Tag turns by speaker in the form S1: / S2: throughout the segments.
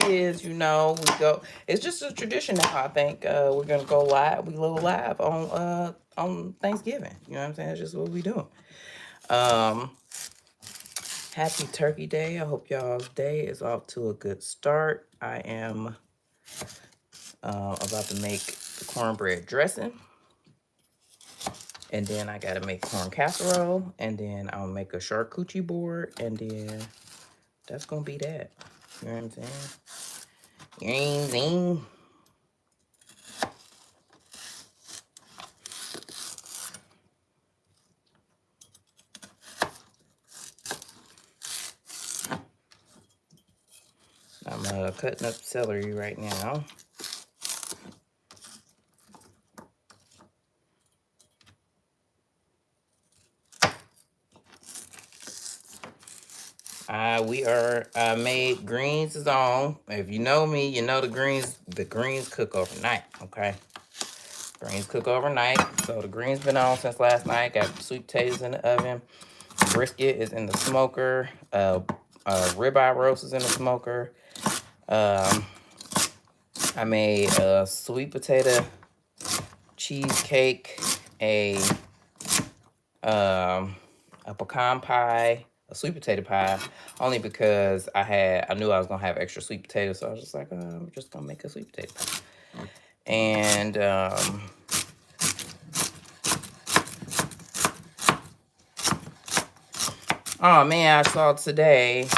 S1: kids, you know, we go. It's just a tradition now. I think we're gonna go live. We go live on Thanksgiving. You know what I'm saying? It's just what we do. Um, Happy Turkey Day. I hope y'all's day is off to a good start. I am about to make the cornbread dressing. And then I gotta make corn casserole. And then I'll make a charcuterie board. And then that's gonna be that. You know what I'm saying? Zing. I'm cutting up celery right now. We are made greens is on. If you know me, you know the greens cook overnight, okay? Greens cook overnight. So the greens been on since last night. Got sweet potatoes in the oven. Brisket is in the smoker. Ribeye roast is in the smoker. I made a sweet potato cheesecake, a pecan pie, a sweet potato pie, only because I knew I was gonna have extra sweet potatoes, so I was just like, I'm just gonna make a sweet potato pie. And oh man, I saw today,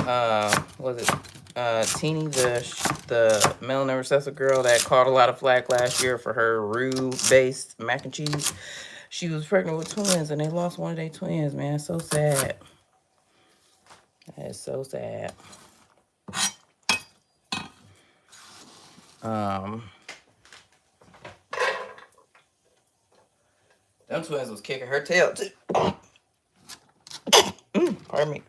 S1: was it Teeny, the male and recessive girl that caught a lot of flack last year for her roux-based mac and cheese. She was pregnant with twins, and they lost one of their twins, man. So sad. That is so sad. Them twins was kicking her tail too. Pardon me.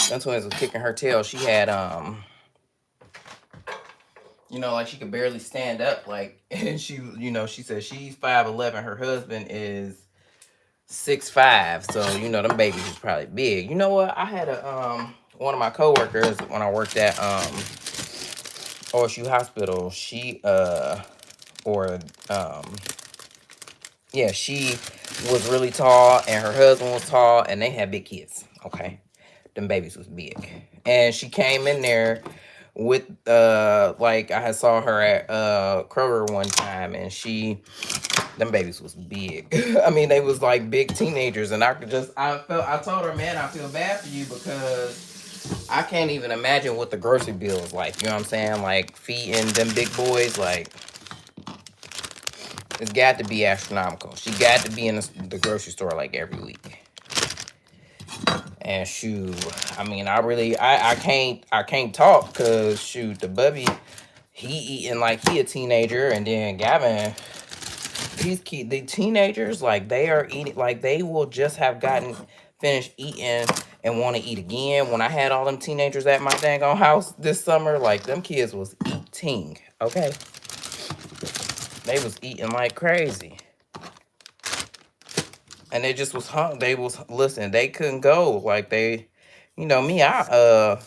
S1: Them twins was kicking her tail. She had you know, like she could barely stand up. Like, and she, you know, she said she's 5'11". Her husband is 6'5". So you know, them babies is probably big. You know what? I had a one of my coworkers when I worked at OSU Hospital. She yeah, she was really tall, and her husband was tall, and they had big kids. Okay, them babies was big, and she came in there with like I had saw her at Kroger one time, and them babies was big. I mean, they was like big teenagers, and I told her, man, I feel bad for you because I can't even imagine what the grocery bill is like. You know what I'm saying? Like feeding them big boys, like it's got to be astronomical. She got to be in the grocery store like every week. And shoot, I mean, I can't talk because shoot, the bubby, he eating like he a teenager, and then Gavin, the teenagers, like they are eating, like they will just have gotten finished eating and want to eat again. When I had all them teenagers at my dang on house this summer, like them kids was eating, okay? They was eating like crazy. And they just was hung. They was listen. They couldn't go. Like they, you know me. I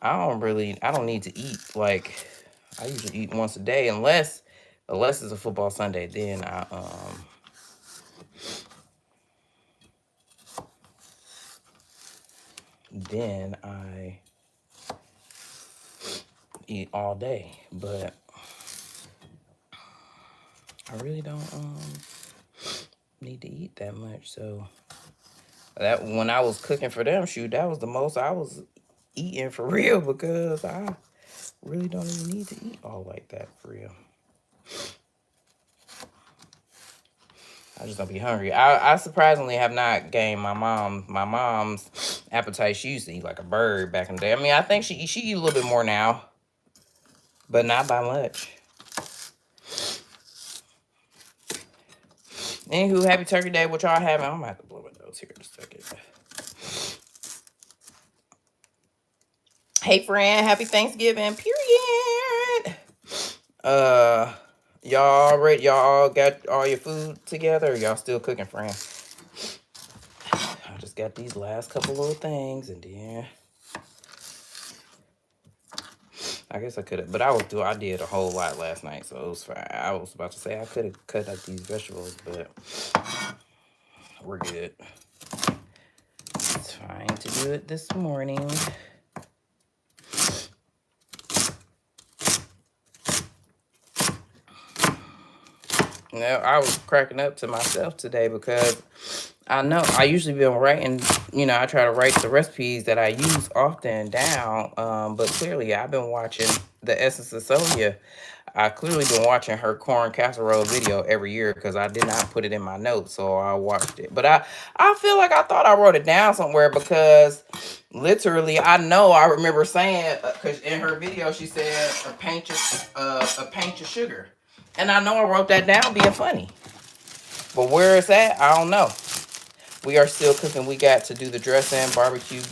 S1: don't need to eat. Like I usually eat once a day, unless it's a football Sunday. Then I eat all day. But I really don't need to eat that much. So that when I was cooking for them, shoot, that was the most I was eating for real because I really don't even need to eat all like that for real. I just don't be hungry. I surprisingly have not gained my mom's appetite. She used to eat like a bird back in the day. I mean, I think she eat a little bit more now, but not by much. Anywho, happy Turkey Day. What y'all having? I'm gonna have to blow my nose here in a second. Hey friend, happy Thanksgiving. Period. Y'all all got all your food together, or y'all still cooking, friend? I just just got these last couple little things, and then I guess I could have, but I did a whole lot last night, so it was fine. I was about to say I could have cut up these vegetables, but we're good. It's fine to do it this morning. Now, I was cracking up to myself today because I know I usually been writing, I try to write the recipes that I use often down, but clearly I've been watching the Essence of Sonia. I clearly been watching her corn casserole video every year because I did not put it in my notes, so I watched it. But I feel like I thought I wrote it down somewhere because literally I know I remember saying, because in her video she said a pinch of sugar. And I know I wrote that down being funny. But where it's at, I don't know. We are still cooking. We got to do the dressing, barbecue,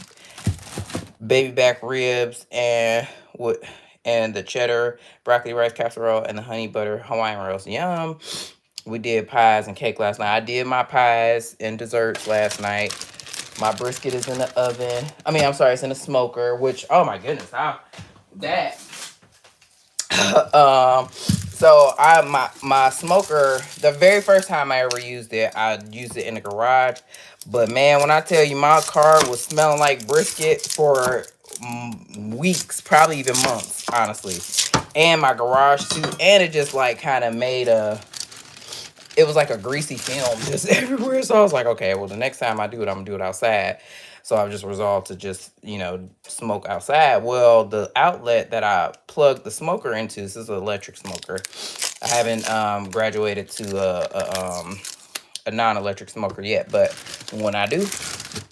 S1: baby back ribs, and the cheddar, broccoli rice casserole, and the honey butter Hawaiian rolls. Yum. We did pies and cake last night. I did my pies and desserts last night. My brisket is in the oven. It's in the smoker, which, oh my goodness, that. So my smoker, the very first time I ever used it, I used it in the garage. But man, when I tell you my car was smelling like brisket for weeks, probably even months, honestly. And my garage too. And it just like kind of made it was like a greasy film just everywhere. So I was like, okay, well the next time I do it, I'm gonna do it outside. So I've just resolved to just, smoke outside. Well, the outlet that I plugged the smoker into, this is an electric smoker. I haven't graduated to a non-electric smoker yet, but when I do,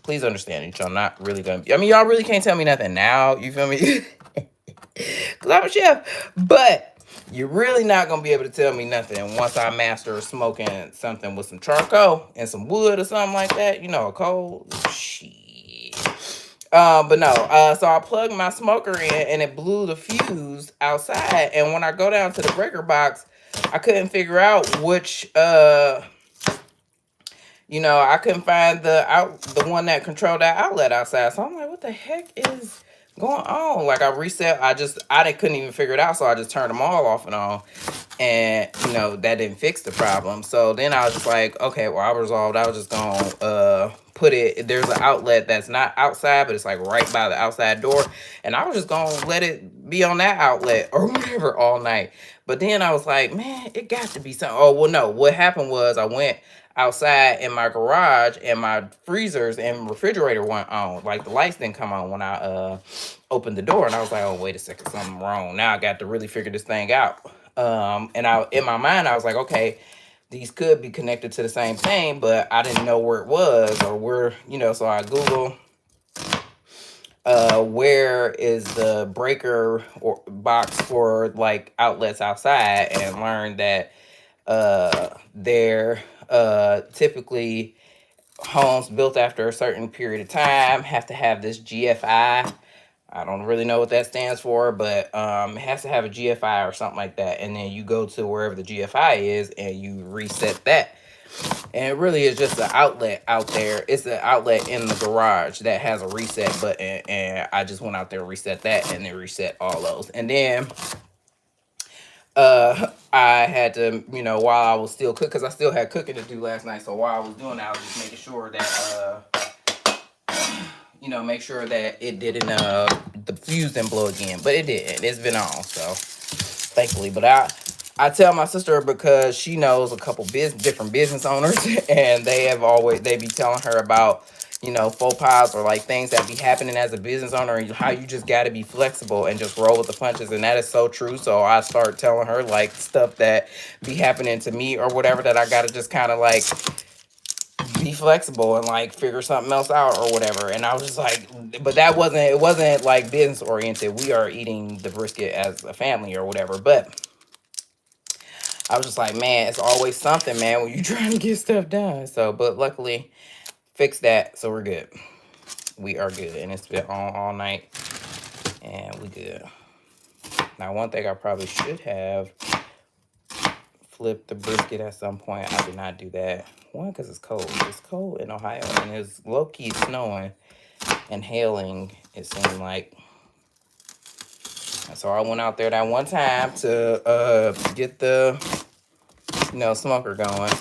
S1: please understand that y'all not really gonna be, y'all really can't tell me nothing now, you feel me? Because I'm a chef, but you're really not gonna be able to tell me nothing once I master smoking something with some charcoal and some wood or something like that, a coal. Shit. But no, so I plugged my smoker in and it blew the fuse outside. And when I go down to the breaker box, I couldn't figure out which, I couldn't find the one that controlled that outlet outside. So I'm like, what the heck is going on? Like I couldn't even figure it out. So I just turned them all off and on. And, that didn't fix the problem. So then I was just like, okay, well, I resolved. I was just going to put it, there's an outlet that's not outside, but it's like right by the outside door. And I was just going to let it be on that outlet or whatever all night. But then I was like, man, it got to be something. Oh, well, no. What happened was I went outside in my garage and my freezers and refrigerator went on. Like the lights didn't come on when I opened the door. And I was like, oh, wait a second, something wrong. Now I got to really figure this thing out. And in my mind, I was like, okay, these could be connected to the same thing, but I didn't know where it was or where, so I Googled where is the breaker or box for like outlets outside and learned that they're typically homes built after a certain period of time have to have this GFI. I don't really know what that stands for, but it has to have a GFI or something like that. And then you go to wherever the GFI is and you reset that. And it really is just an outlet out there. It's an outlet in the garage that has a reset button. And I just went out there and reset that and then reset all those. And then I had to, while I was still cooking, because I still had cooking to do last night. So while I was doing that, I was just making sure that make sure that it didn't, the fuse didn't blow again. But it didn't. It's been on, so thankfully. But I tell my sister because she knows a couple different business owners, and they be telling her about, faux pas or like things that be happening as a business owner and how you just got to be flexible and just roll with the punches. And that is so true. So I start telling her like stuff that be happening to me or whatever that I got to just kind of like be flexible and like figure something else out or whatever. And I was just like, but it wasn't like business oriented. We are eating the brisket as a family or whatever. But I was just like, man, it's always something, man, when you're trying to get stuff done. So, but luckily fixed that. So we're good. We are good. And it's been on all night and we good. Now, one thing I probably should have flipped the brisket at some point. I did not do that. One, because it's cold. It's cold in Ohio, and it's low-key snowing and hailing, it seemed like. So I went out there that one time to get the, smoker going.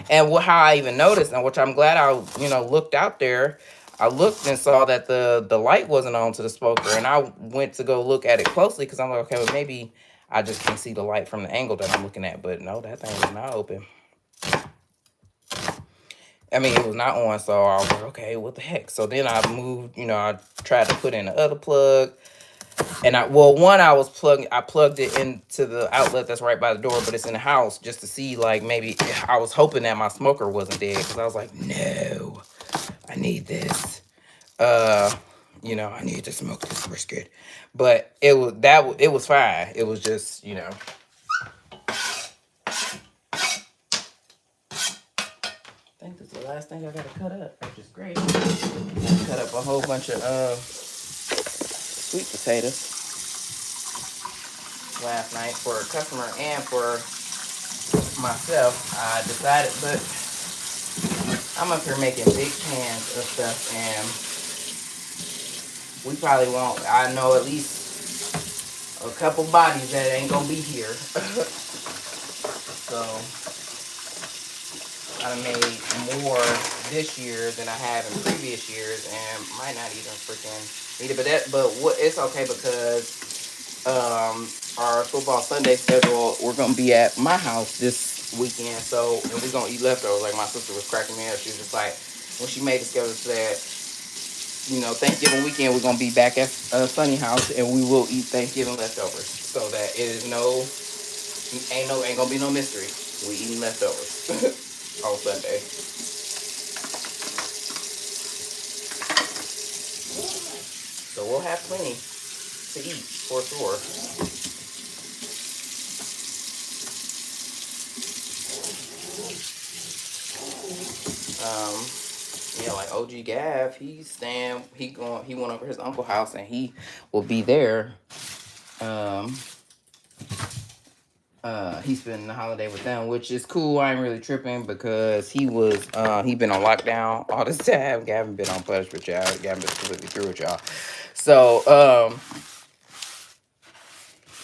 S1: And how I even noticed, and which I'm glad I, looked out there. I looked and saw that the light wasn't on to the smoker, and I went to go look at it closely because I'm like, okay, well maybe I just can see the light from the angle that I'm looking at. But no, that thing was not open. I mean, it was not on, so I was like, okay, what the heck? So then I moved, I tried to put in the other plug. And I plugged it into the outlet that's right by the door, but it's in the house just to see, like, maybe I was hoping that my smoker wasn't dead because I was like, no, I need this. I need to smoke this brisket. But it was fine. It was just, I think that's the last thing I gotta cut up, which is great. I cut up a whole bunch of sweet potatoes last night for a customer and for myself. I decided, but I'm up here making big cans of stuff, and we probably won't. I know at least a couple bodies that ain't gonna be here. So I made more this year than I have in previous years, and might not even freaking need it. But it's okay because our football Sunday schedule, we're gonna be at my house this weekend, and we're gonna eat leftovers. Like my sister was cracking me up. She was just like, when she made the schedule, said, Thanksgiving weekend we're gonna be back at Sunny house, and we will eat Thanksgiving leftovers, so that it is ain't gonna be no mystery. We eating leftovers on Sunday. So we'll have plenty to eat for sure. Like OG Gav, he went over his uncle's house and he will be there. He spent the holiday with them, which is cool. I ain't really tripping because he been on lockdown all this time. Gavin been on punishment, y'all. Gavin been completely through with y'all. So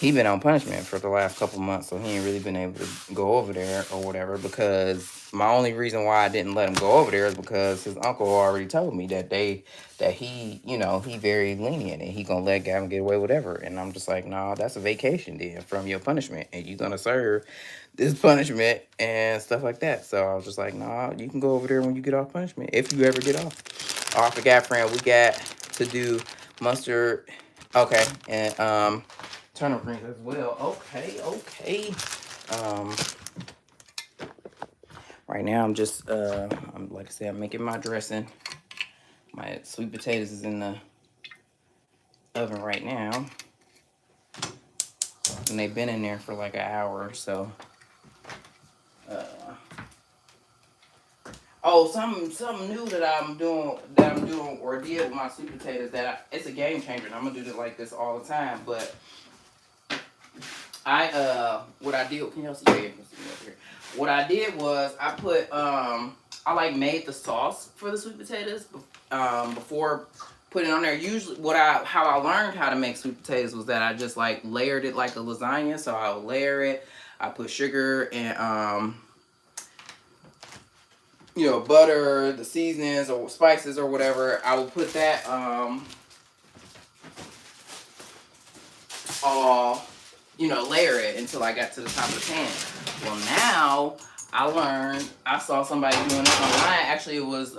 S1: he been on punishment for the last couple months, so he ain't really been able to go over there or whatever, because my only reason why I didn't let him go over there is because his uncle already told me that he he very lenient and he gonna let Gavin get away with whatever. And I'm just like, nah, that's a vacation then from your punishment, and you gonna serve this punishment and stuff like that. So I was just like, nah, you can go over there when you get off punishment, if you ever get off. Oh, I forgot, friend, we got to do mustard. Okay, and turnip greens as well. Okay. Um, right now I'm just I'm like I said, I'm making my dressing. My sweet potatoes is in the oven right now, and they've been in there for like an hour or so. Something new that I'm doing or did with my sweet potatoes it's a game changer, and I'm gonna do it like this all the time. But what I did, can y'all see me up here? What I did was I put I like made the sauce for the sweet potatoes before putting it on there. Usually how I learned how to make sweet potatoes was that I just like layered it like a lasagna. So I would layer it, I put sugar and butter, the seasonings or spices or whatever. I would put that all layer it until I got to the top of the pan. Well, now I saw somebody doing this online. Actually, it was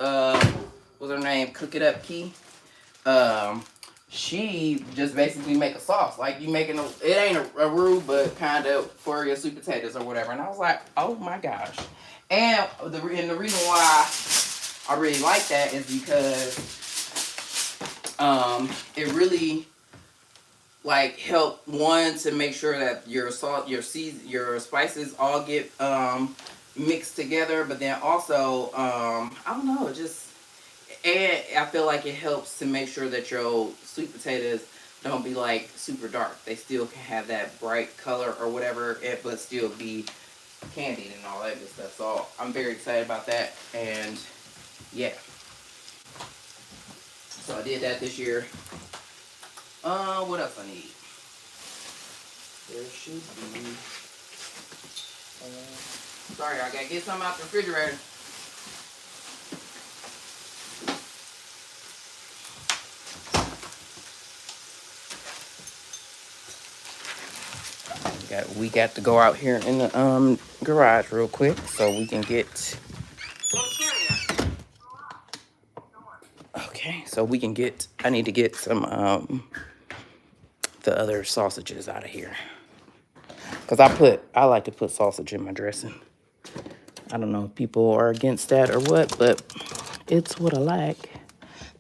S1: what's her name? Cook It Up Key. She just basically make a sauce. Like you making it ain't a roux, but kind of for your sweet potatoes or whatever. And I was like, oh my gosh. And the reason why I really like that is because it really like help one to make sure that your salt, your spices all get mixed together, but then also I don't know, and I feel like it helps to make sure that your sweet potatoes don't be like super dark. They still can have that bright color or whatever, but still be candied and all that good stuff. So I'm very excited about that. And yeah, so I did that this year. What else I need? There should be. Sorry, I gotta get something out the refrigerator. We got to go out here in the garage real quick so we can get. Okay, so we can get. I need to get some the other sausages out of here because I like to put sausage in my dressing. I don't know if people are against that or what, but it's what I like.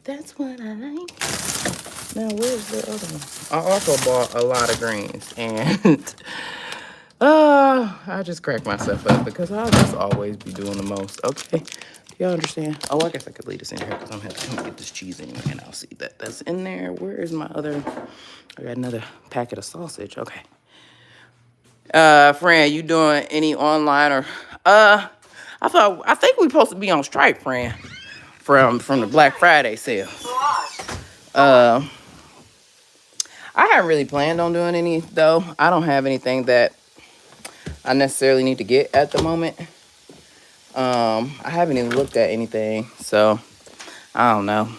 S1: That's what I like. Now, where's the other one? I also bought a lot of greens, and I just crack myself up because I'll just always be doing the most. Okay, do y'all understand? Oh, I guess I could leave this in here because I'm going to get this cheese anyway, and I'll see that that's in there. Where is my other? I got another packet of sausage. Okay. Fran, you doing any online or I think we supposed to be on strike, Fran, from the Black Friday sale. I haven't really planned on doing any though. I don't have anything that I necessarily need to get at the moment. I haven't even looked at anything, so I don't know.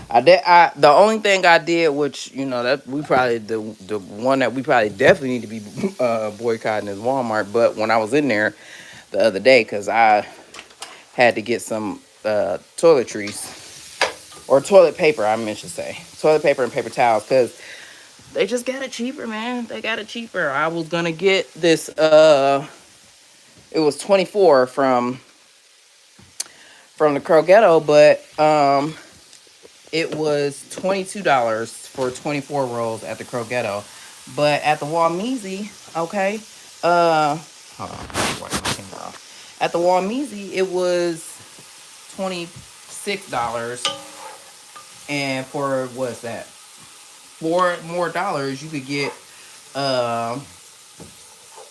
S1: The only thing I did, which that we probably the one that we probably definitely need to be boycotting is Walmart. But when I was in there the other day, because I had to get some toiletries or toilet paper, I meant to say toilet paper and paper towels, because they just got it cheaper, man. They got it cheaper. I was gonna get this. It was 24 from the Krogetto, but it was $22 for 24 rolls at the Krogetto. But at the Walmeasy, okay, hold on, wipe my camera off. At the Walmeasy, it was $26, and for what's that? $4 more, you could get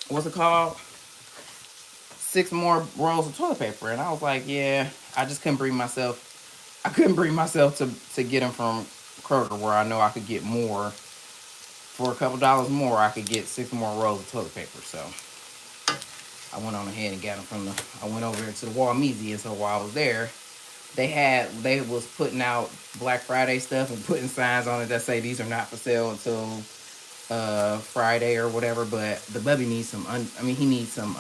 S1: what's it called? 6 more rolls of toilet paper. And I was like, yeah, I just couldn't bring myself. I couldn't bring myself to get them from Kroger, where I know I could get more. For a couple dollars more, I could get 6 more rolls of toilet paper. So I went on ahead and got them from I went over to the Walmeasy, and so while I was there, they was putting out Black Friday stuff and putting signs on it that say these are not for sale until Friday or whatever. But the bubby needs some. He needs some.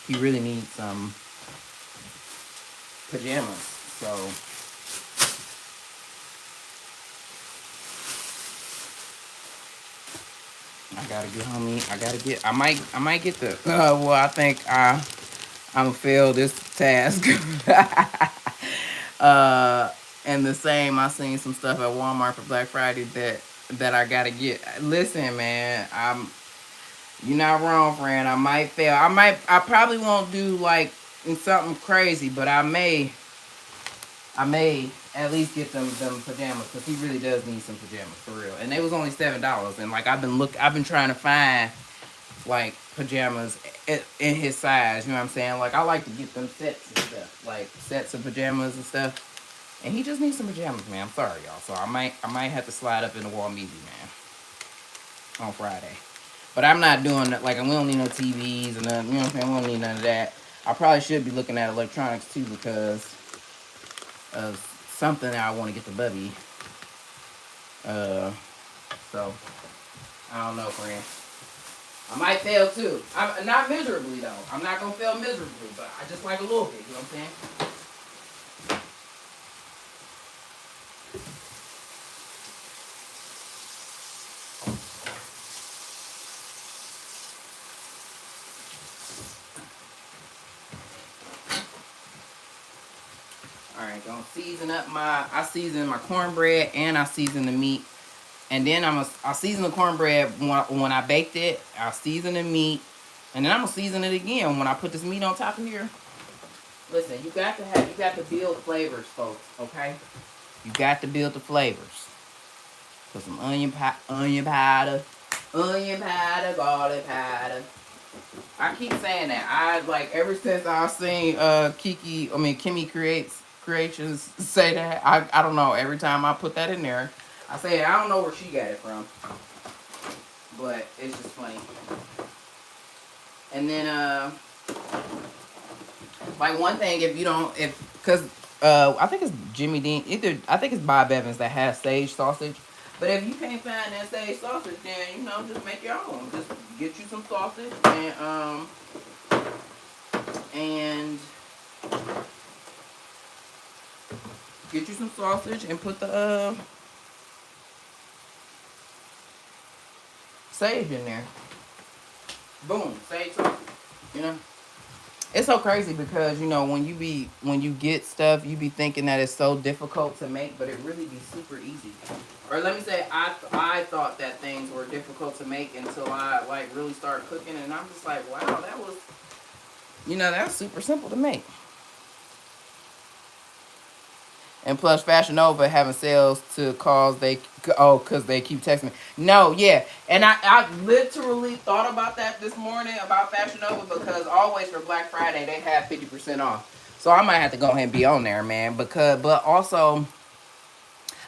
S1: He really needs some pajamas. So I gotta get homie. I might get the. Well, I think I'm gonna fail this task. And the same, I seen some stuff at Walmart for Black Friday that I gotta get. Listen, man, you're not wrong, friend. I might fail. I probably won't do like something crazy, but I may at least get them pajamas, because he really does need some pajamas for real. And they was only $7, and like I've been trying to find like pajamas in his size. You know what I'm saying? Like I like to get them sets and stuff, like sets of pajamas and stuff. And he just needs some pajamas, man. I'm sorry, y'all. So I might have to slide up in the Walmeasy, man, on Friday. But I'm not doing that. Like, we don't need no TVs and nothing. You know what I'm saying? We don't need none of that. I probably should be looking at electronics too, because of something I want to get the bubby. So I don't know, friend. I might fail too. I'm not miserably though. I'm not gonna fail miserably, but I just like a little bit. You know what I'm saying? Alright, gonna season up I season my cornbread and I season the meat. And then I'll season the cornbread when I baked it. I'll season the meat. And then I'm gonna season it again when I put this meat on top of here. Listen, you got to build flavors, folks, okay? You got to build the flavors. Put some onion powder, Onion powder, garlic powder. I keep saying that. I like ever since I seen Kimmy Creations say that. I don't know. Every time I put that in there, I say I don't know where she got it from, but it's just funny. And then like one thing, if you don't, if because I think it's Jimmy Dean. Either I think it's Bob Evans that has sage sausage. But if you can't find that sage sausage, then just make your own. Just get you some sausage and get you some sausage and put the sage in there. Boom, sage sausage. You know. It's so crazy because when you get stuff, you be thinking that it's so difficult to make, but it really be super easy. Or let me say, I thought that things were difficult to make until I like really started cooking, and I'm just like, wow, that's super simple to make. And plus, Fashion Nova having sales to because they keep texting me. No, yeah. And I literally thought about that this morning about Fashion Nova because always for Black Friday they have 50% off. So I might have to go ahead and be on there, man. But also,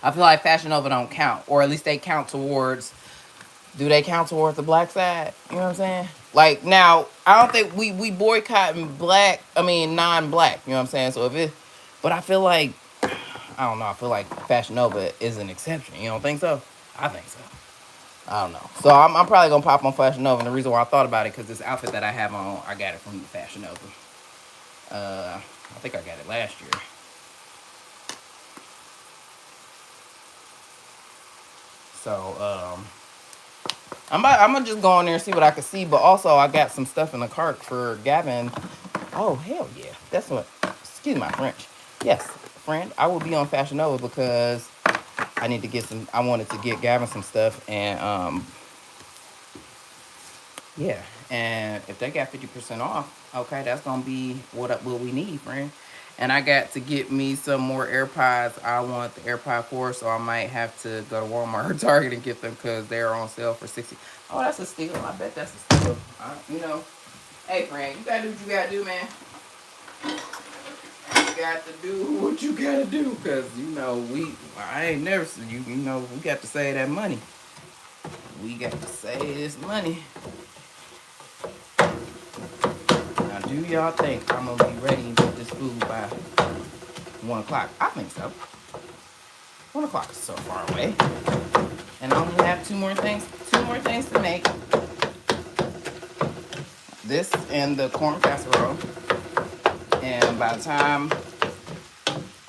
S1: I feel like Fashion Nova don't count, or at least they count towards. Do they count towards the black side? You know what I'm saying? Like now, I don't think we boycotting non-black. You know what I'm saying? So if it, but I feel like I don't know. I feel like Fashion Nova is an exception. You don't think so? I think so. I don't know. So I'm probably gonna pop on Fashion Nova, and the reason why I thought about it because this outfit that I have on, I got it from the Fashion Nova. I think I got it last year. So I'm gonna just go in there and see what I can see. But also I got some stuff in the cart for Gavin. Oh hell yeah, that's what. Excuse my French. Yes, friend, I will be on Fashion Nova because I need to get some. I wanted to get Gavin some stuff, and yeah. And if they got 50% off, okay, that's gonna be what we need, friend. And I got to get me some more AirPods. I want the AirPod 4, so I might have to go to Walmart or Target and get them because they're on sale for 60. Oh, that's a steal. I bet that's a steal. Hey, friend, you gotta do what you gotta do, man. You got to do what you gotta do, cause I ain't never seen you. We got to save that money. We got to save this money. Now, do y'all think I'm gonna be ready with this food by 1 o'clock? I think so. 1 o'clock is so far away, and I only have two more things to make. This and the corn casserole, and by the time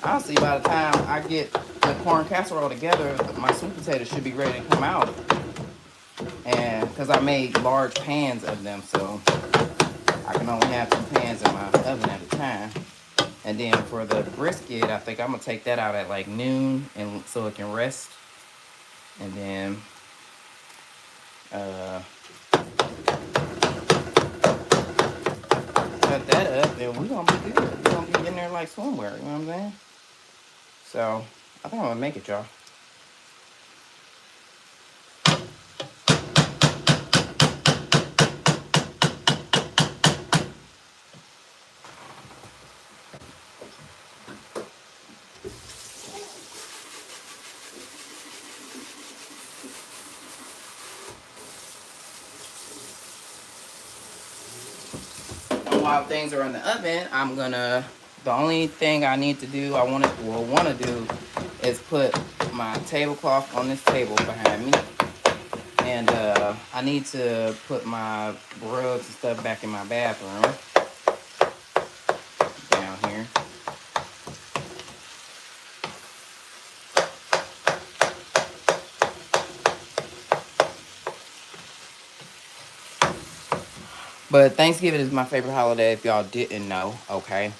S1: I get the corn casserole together, my sweet potatoes should be ready to come out. And because I made large pans of them, so I can only have 2 pans in my oven at a time. And then for the brisket, I think I'm gonna take that out at like noon, and so it can rest. And then cut that up, and we're gonna be good. We're gonna be in there like swimwear. You know what I'm saying? So I think I'm gonna make it, y'all. While things are in the oven, the only thing I need to do, want to do, is put my tablecloth on this table behind me. And I need to put my rugs and stuff back in my bathroom. Down here. But Thanksgiving is my favorite holiday, if y'all didn't know, okay?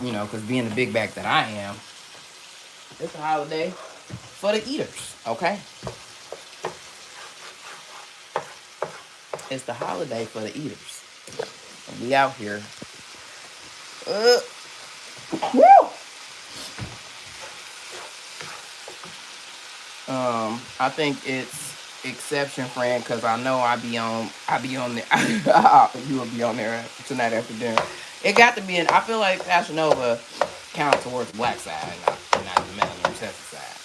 S1: Because being the big bag that I am, it's a holiday for the eaters, okay? It's the holiday for the eaters. And we out here. I think it's exception, friend, because I know I be on there. You will be on there tonight after dinner. It got to be an. I feel like Fashion Nova count towards the black side and not the melanin recessive side.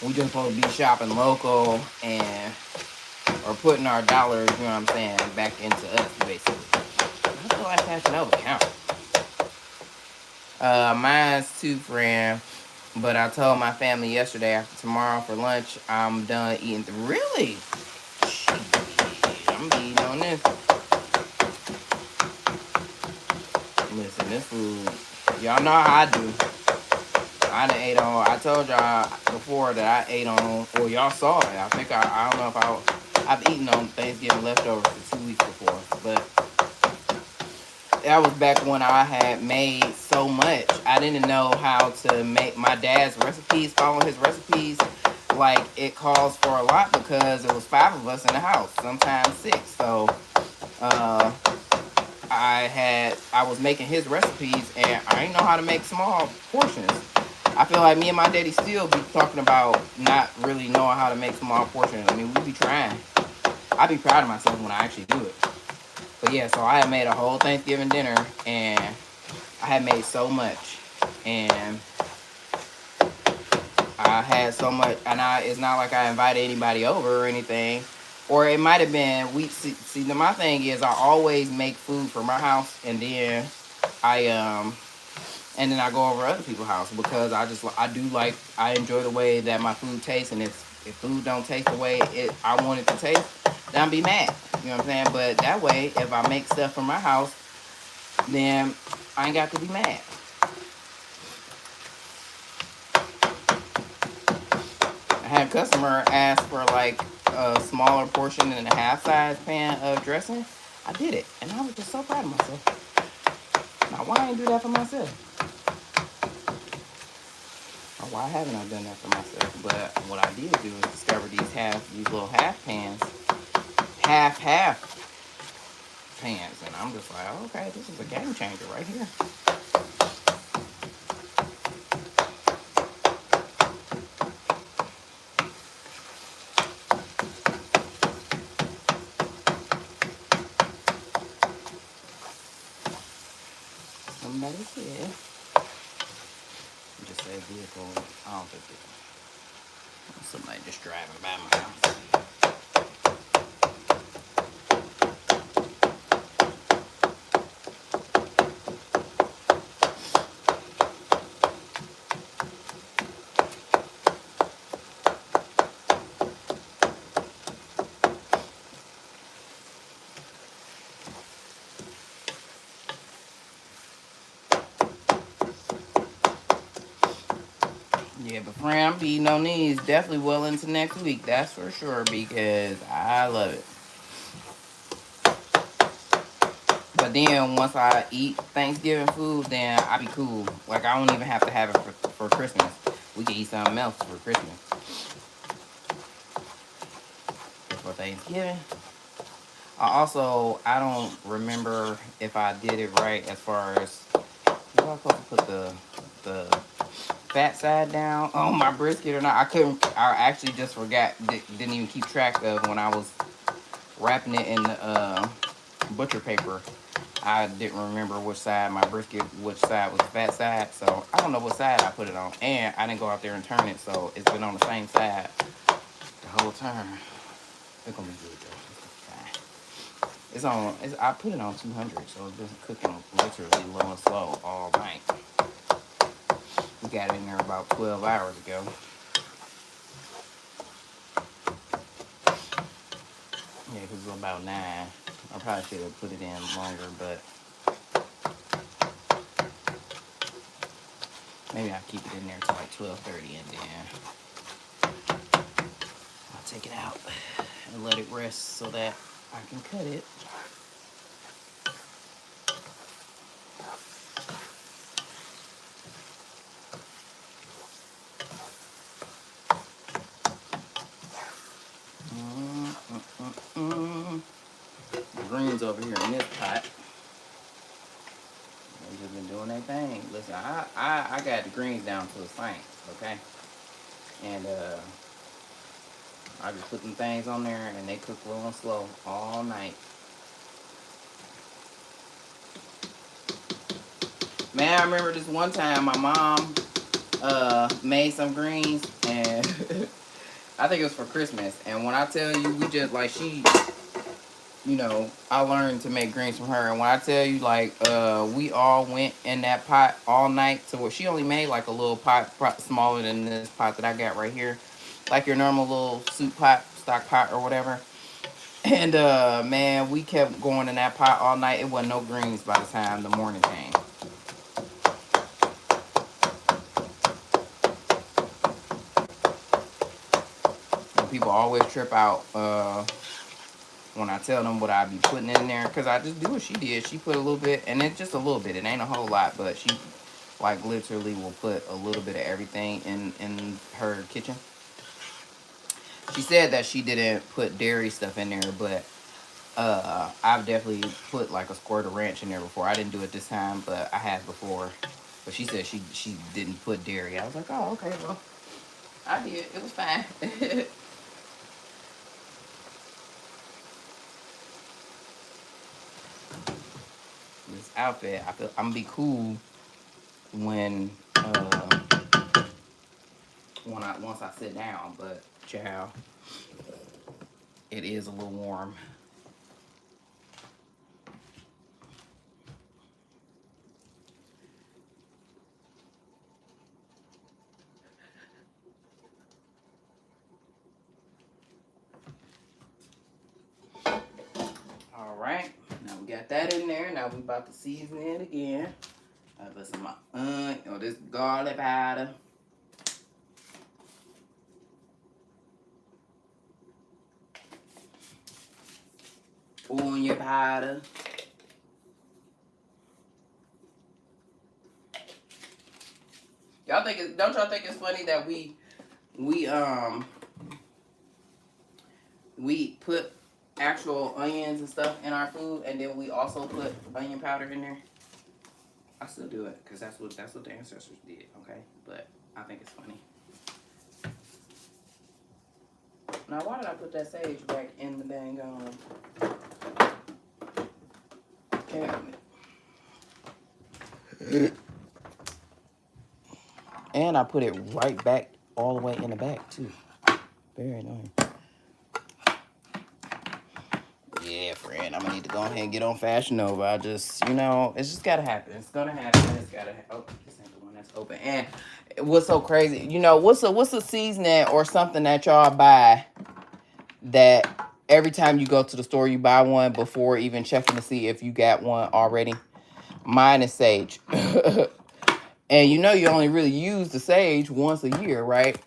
S1: We just supposed to be shopping local and or putting our dollars, you know what I'm saying, back into us basically. I feel like Fashion Nova count. Mine's too, friend. But I told my family yesterday after tomorrow for lunch, I'm done eating. Really? Shit, I'm eating on this. Listen, this food, y'all know how I do. I done ate on. I told y'all before that I ate on. Well, y'all saw it. I think I don't know if I've eaten on Thanksgiving leftovers for 2 weeks before, but that was back when I had made so much. I didn't know how to make my dad's recipes, follow his recipes. Like, it calls for a lot because it was 5 of us in the house, sometimes 6. So, uh, I was making his recipes and I didn't know how to make small portions. I feel like me and my daddy still be talking about not really knowing how to make small portions. I mean, we be trying. I be proud of myself when I actually do it. But yeah, so I had made a whole Thanksgiving dinner and I had made so much. And I had so much, and it's not like I invited anybody over or anything. Or it might have been, my thing is I always make food for my house I, um, and then I go over other people's house because I enjoy the way that my food tastes. And if food don't taste the way I want it to taste, then I'll be mad. You know what I'm saying? But that way, if I make stuff for my house, then I ain't got to be mad. I had a customer ask for like a smaller portion and a half size pan of dressing. I did it, and I was just so proud of myself. Now, why I ain't do that for myself? Or why haven't I done that for myself? But what I did do is discover these little half pans, half pans, and I'm just like, oh, okay, this is a game changer right here. Somebody said, just say vehicle. I don't think it's somebody just driving by my house. Yeah, but friend, I'm eating on these definitely well into next week. That's for sure because I love it. But then once I eat Thanksgiving food, then I be cool. Like I don't even have to have it for Christmas. We can eat something else for Christmas. For Thanksgiving. I don't remember if I did it right as far as was I supposed to put the fat side down on my brisket or not. I couldn't. I actually just forgot. Didn't even keep track of when I was wrapping it in the butcher paper. I didn't remember which side my brisket, which side was the fat side. So I don't know what side I put it on. And I didn't go out there and turn it, so it's been on the same side the whole time. It's gonna be good though. I put it on 200, so it's been cooking literally low and slow all night. We got it in there about 12 hours ago. Yeah, because it's about 9. I probably should have put it in longer, but maybe I'll keep it in there till like 12:30 and then I'll take it out and let it rest so that I can cut it. The greens over here in this pot. They just been doing their thing. Listen, I got the greens down to a science, okay? And I just put them things on there and they cook low and slow all night. Man, I remember this one time my mom made some greens and I think it was for Christmas. And when I tell you, we just like you know, I learned to make greens from her. And when I tell you, like, we all went in that pot all night to where she only made like a little pot smaller than this pot that I got right here, like your normal little soup pot, stock pot or whatever. And man, we kept going in that pot all night. It wasn't no greens by the time the morning came. And people always trip out when I tell them what I be putting in there, because I just do what she did. She put a little bit, and it's just a little bit. It ain't a whole lot, but she like literally will put a little bit of everything in her kitchen. She said that she didn't put dairy stuff in there, but I've definitely put like a squirt of ranch in there before. I didn't do it this time, but I have before. But she said she didn't put dairy. I was like, oh, okay, well, I did. It was fine. This outfit, I feel I'm gonna be cool when once I sit down, but child, it is a little warm. All right, now we got that in there. Now we about to season it again. I put some this garlic powder. Onion powder. Don't y'all think it's funny that we put actual onions and stuff in our food, and then we also put onion powder in there? I still do it because that's what the ancestors did, okay? But I think it's funny. Now, why did I put that sage back in the dang cabinet? And I put it right back all the way in the back too. Very annoying. Yeah, friend, I'm gonna need to go ahead and get on Fashion Nova. I just, you know, it's just gotta happen. It's gonna happen. It's gotta happen. Oh, this ain't the one that's open. And what's so crazy, you know, what's a seasoning or something that y'all buy that every time you go to the store you buy one before even checking to see if you got one already? Mine is sage. And you know you only really use the sage once a year, right?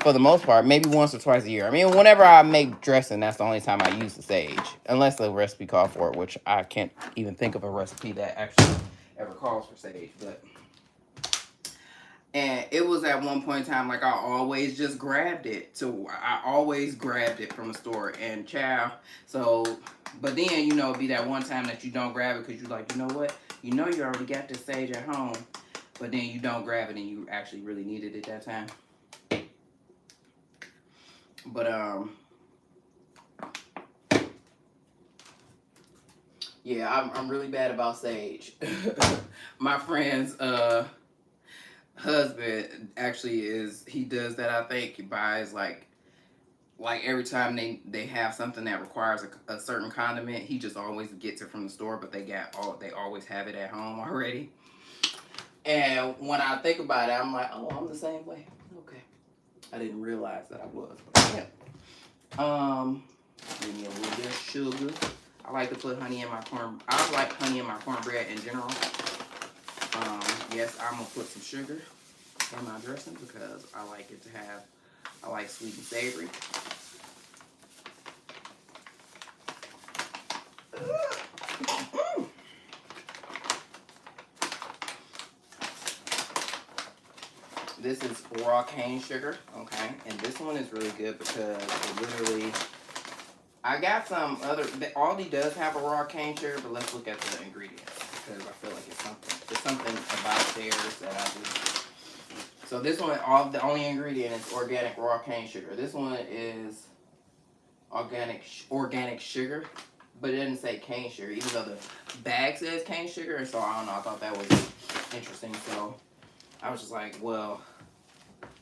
S1: For the most part, maybe once or twice a year. I mean, whenever I make dressing, that's the only time I use the sage. Unless the recipe calls for it, which I can't even think of a recipe that actually ever calls for sage. And it was at one point in time, like I always just grabbed it. I always grabbed it from the store and chow. So, but then, you know, it'd be that one time that you don't grab it because you're like, you know what? You know you already got this sage at home. But then you don't grab it and you actually really need it at that time. But yeah, I'm really bad about sage. My friend's husband actually he does that. I think he buys like every time they have something that requires a certain condiment, he just always gets it from the store, but they always have it at home already. And when I think about it, I'm like, oh, I'm the same way. Okay, I didn't realize that I was. But yeah. Give me a little bit of sugar. I like to put honey in my corn. I like honey in my cornbread in general. Yes, I'm gonna put some sugar in my dressing because I like it to have. I like sweet and savory. This is raw cane sugar, okay? And this one is really good because it literally, I got some other, Aldi does have a raw cane sugar, but let's look at the ingredients because I feel like it's something about theirs that I just So this one, the only ingredient is organic raw cane sugar. This one is organic sugar, but it didn't say cane sugar, even though the bag says cane sugar. And so I don't know. I thought that was interesting. So I was just like, well,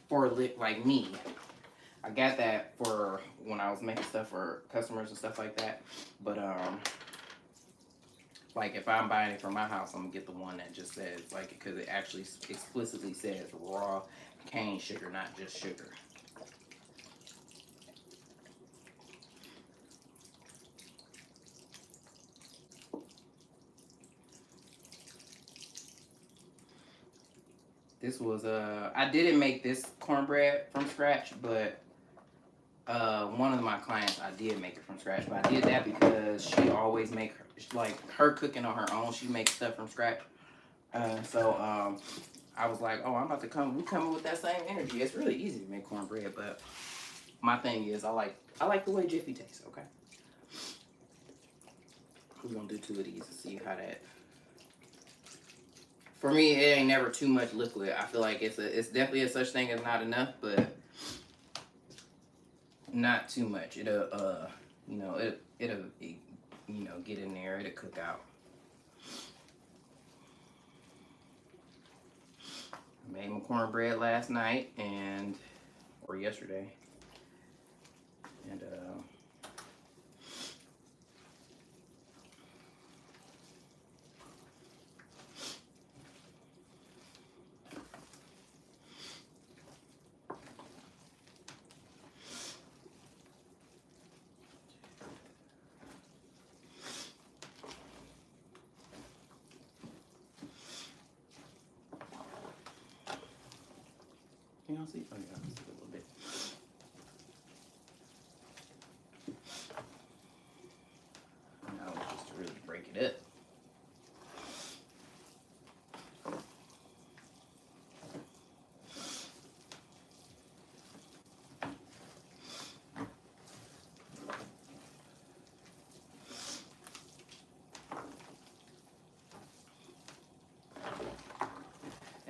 S1: for like me, I got that for when I was making stuff for customers and stuff like that. But like if I'm buying it for my house, I'm gonna get the one that just says like, because it actually explicitly says raw cane sugar, not just sugar. This was I didn't make this cornbread from scratch, but one of my clients, I did make it from scratch. But I did that because she always make her cooking on her own. She makes stuff from scratch. So I was like, oh, I'm about to come. We coming with that same energy. It's really easy to make cornbread, but my thing is, I like the way Jiffy tastes. Okay, we're gonna do 2 of these and see how that. For me, it ain't never too much liquid. I feel like it's definitely a such thing as not enough, but not too much. It'll get in there. It'll cook out. I made my cornbread last night or yesterday, and you know, see, oh yeah, just a little bit. Now just to really break it up.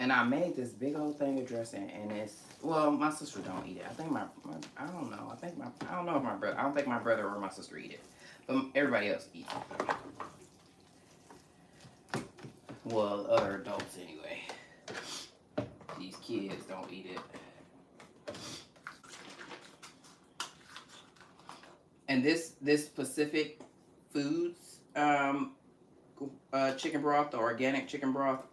S1: And I made this big old thing of dressing, and well, my sister don't eat it. I think I don't know. I don't know if my brother, I don't think my brother or my sister eat it, but everybody else eats it. Well, other adults anyway. These kids don't eat it. And this Pacific Foods chicken broth, the organic chicken broth,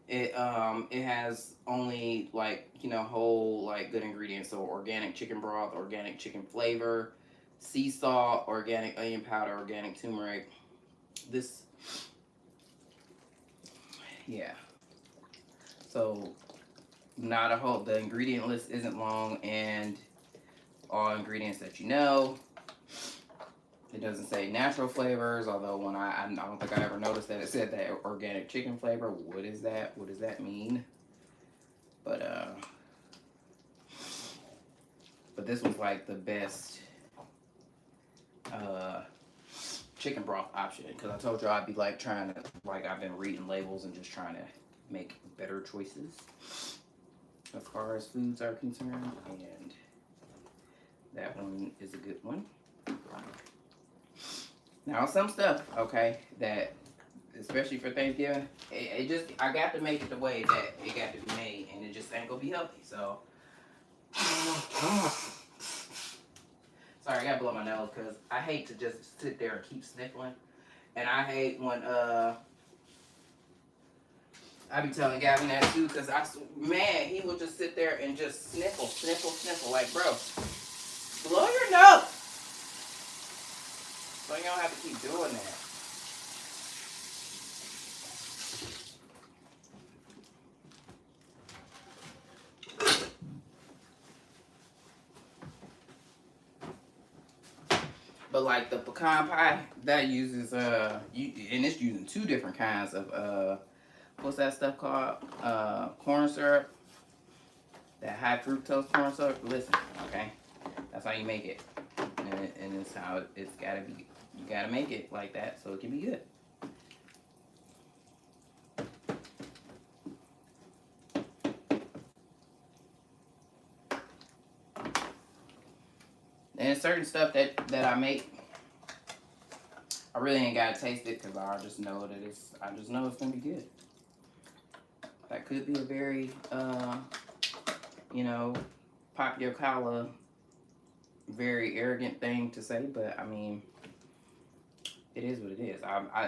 S1: it has only whole good ingredients. So organic chicken broth, organic chicken flavor, sea salt, organic onion powder, organic turmeric. This, yeah. So not a whole. The ingredient list isn't long, and all ingredients that you know. It doesn't say natural flavors, although when I don't think I ever noticed that it said that organic chicken flavor. What is that? What does that mean? But this was like the best chicken broth option, because I told you I'd be trying to I've been reading labels and just trying to make better choices as far as foods are concerned, and that one is a good one. Now, some stuff, okay, that, especially for Thanksgiving, I got to make it the way that it got to be made, and it just ain't gonna be healthy, so. Sorry, I gotta blow my nose, because I hate to just sit there and keep sniffling, and I hate when, I be telling Gavin that too, because man, he will just sit there and just sniffle, like, bro, blow your nose. So you don't have to keep doing that. But like the pecan pie, that uses and it's using 2 different kinds of what's that stuff called? Corn syrup. That high fructose corn syrup. Listen, okay, that's how you make it, and it's how it's gotta be. You gotta make it like that so it can be good. And certain stuff that I make, I really ain't gotta taste it because I just know that I just know it's gonna be good. That could be a very, you know, pop your collar, very arrogant thing to say, but I mean, it is what it is.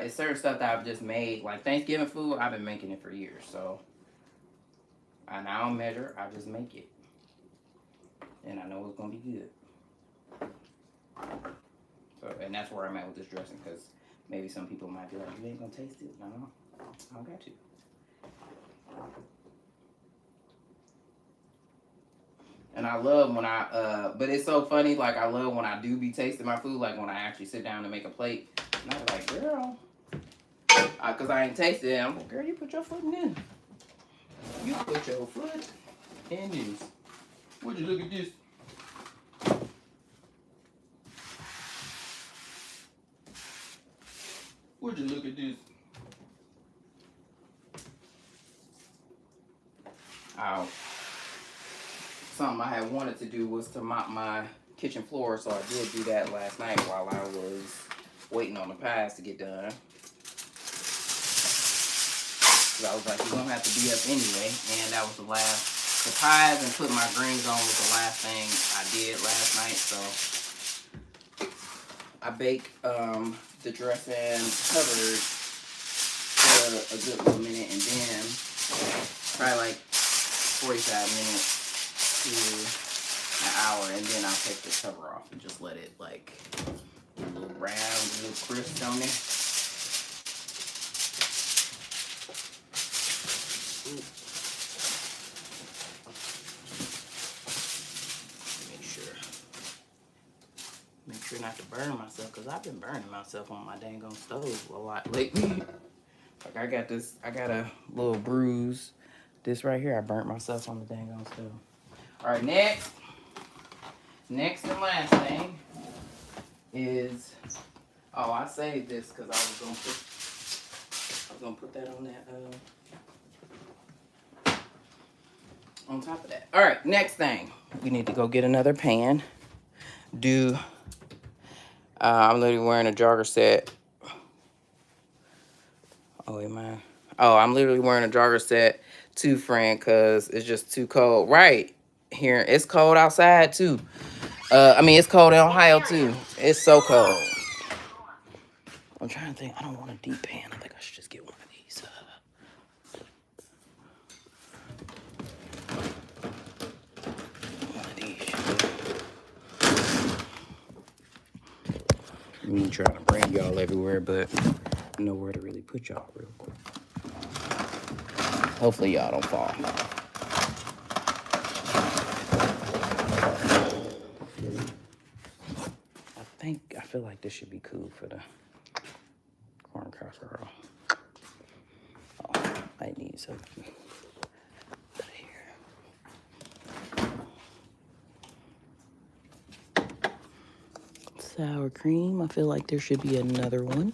S1: It's certain stuff that I've just made, like Thanksgiving food. I've been making it for years, so I don't measure. I just make it, and I know it's gonna be good. So, and that's where I'm at with this dressing, because maybe some people might be like, "You ain't gonna taste it." No, I don't got to. And I love when but it's so funny, like, I love when I do be tasting my food, like, when I actually sit down to make a plate. And I'm like, girl, because I ain't tasted it. I'm like, girl, you put your foot in this. You put your foot in this. Would you look at this? Would you look at this? Oh. Something I had wanted to do was to mop my kitchen floor, so I did do that last night while I was waiting on the pies to get done. Because I was like, you're going to have to be up anyway. And that was the pies and put my greens on was the last thing I did last night. So I baked the dressing covered for a good little minute, and then probably like 45 minutes to an hour, and then I'll take the cover off and just let it like a little brown, a little crisp on there. Make sure not to burn myself, because I've been burning myself on my dang on stove a lot lately. Like I got a little bruise. This right here, I burnt myself on the dang on stove. All right, next and last thing is, I saved this because I was gonna put that on that on top of that. All right, next thing, we need to go get another pan. I'm literally wearing a jogger set. I'm literally wearing a jogger set too, friend, because it's just too cold. Right here, it's cold outside too. It's cold in Ohio too. It's so cold. I'm trying to think. I don't want a deep pan. I think I should just get one of these. Me trying to bring y'all everywhere, but nowhere to really put y'all real quick. Hopefully y'all don't fall. I feel like this should be cool for the corn casserole. I need something out here. Sour cream. I feel like there should be another one.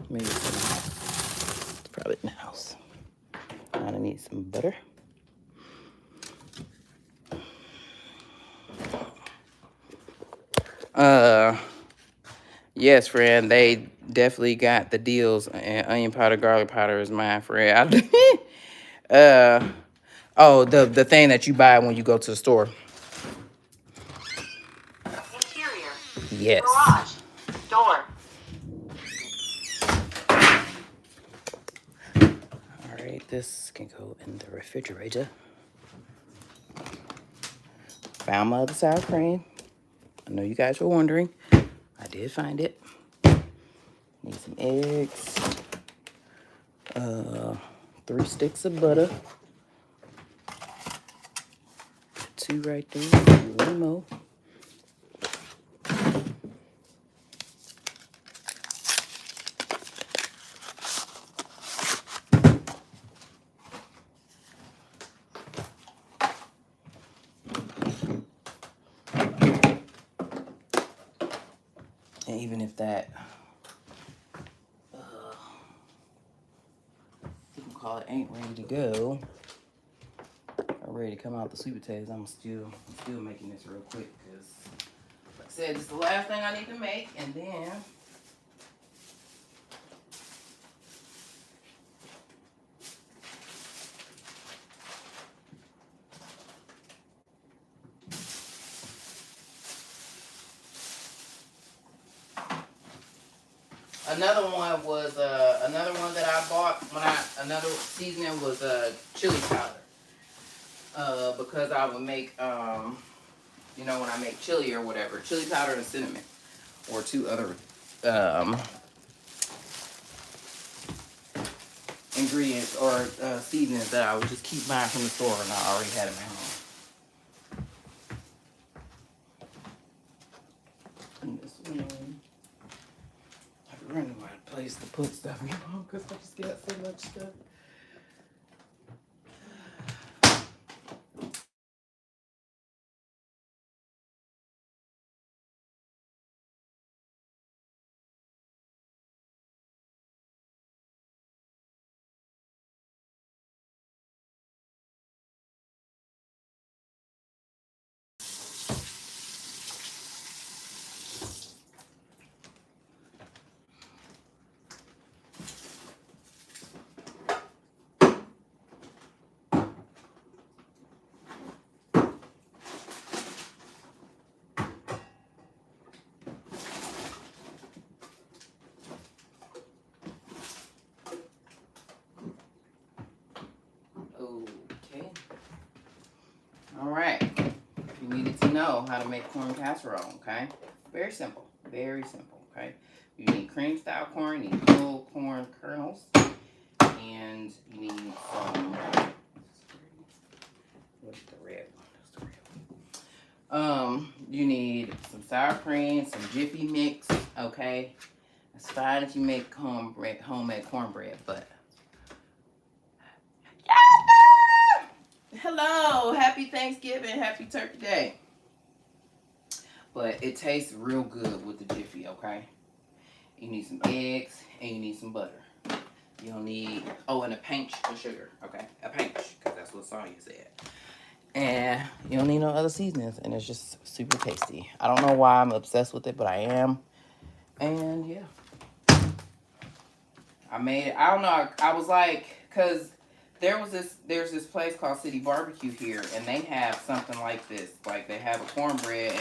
S1: Maybe it's probably in the house. I need some butter. Yes, friend, they definitely got the deals, and onion powder, garlic powder is mine, friend. The thing that you buy when you go to the store. Interior. Yes. Garage. Door. All right, this can go in the refrigerator. Found my other sour cream. I know you guys were wondering. I did find it. Need some eggs. 3 sticks of butter. 2 right there. 1 more. And even if that, you can call it ain't ready to go, are ready to come out the sweet potatoes, I'm still making this real quick because, like I said, this is the last thing I need to make, and then another one that I bought another seasoning was chili powder. Because I would make you know, when I make chili or whatever, chili powder and cinnamon, or two other ingredients or seasonings that I would just keep buying from the store, and I already had them at home. And this one, I'm running out of place to put stuff, you know, because I just got so much stuff. Okay. All right. You needed to know how to make corn casserole, okay? Very simple. Very simple, okay? You need cream style corn, you need whole corn kernels, and you need some, what's the red one? That's the red one. You need some sour cream, some Jiffy mix, okay? It's fine if you make cornbread, homemade cornbread, but hello, happy Thanksgiving, happy Turkey Day. But it tastes real good with the Jiffy, okay? You need some eggs and you need some butter. You'll need, oh, and a pinch of sugar, okay? A pinch, because that's what Sonya said. And you don't need no other seasonings, and it's just super tasty. I don't know why I'm obsessed with it, but I am. And yeah. I made it. I don't know. I was like, because there's this place called City Barbecue here, and they have something like this. Like, they have a cornbread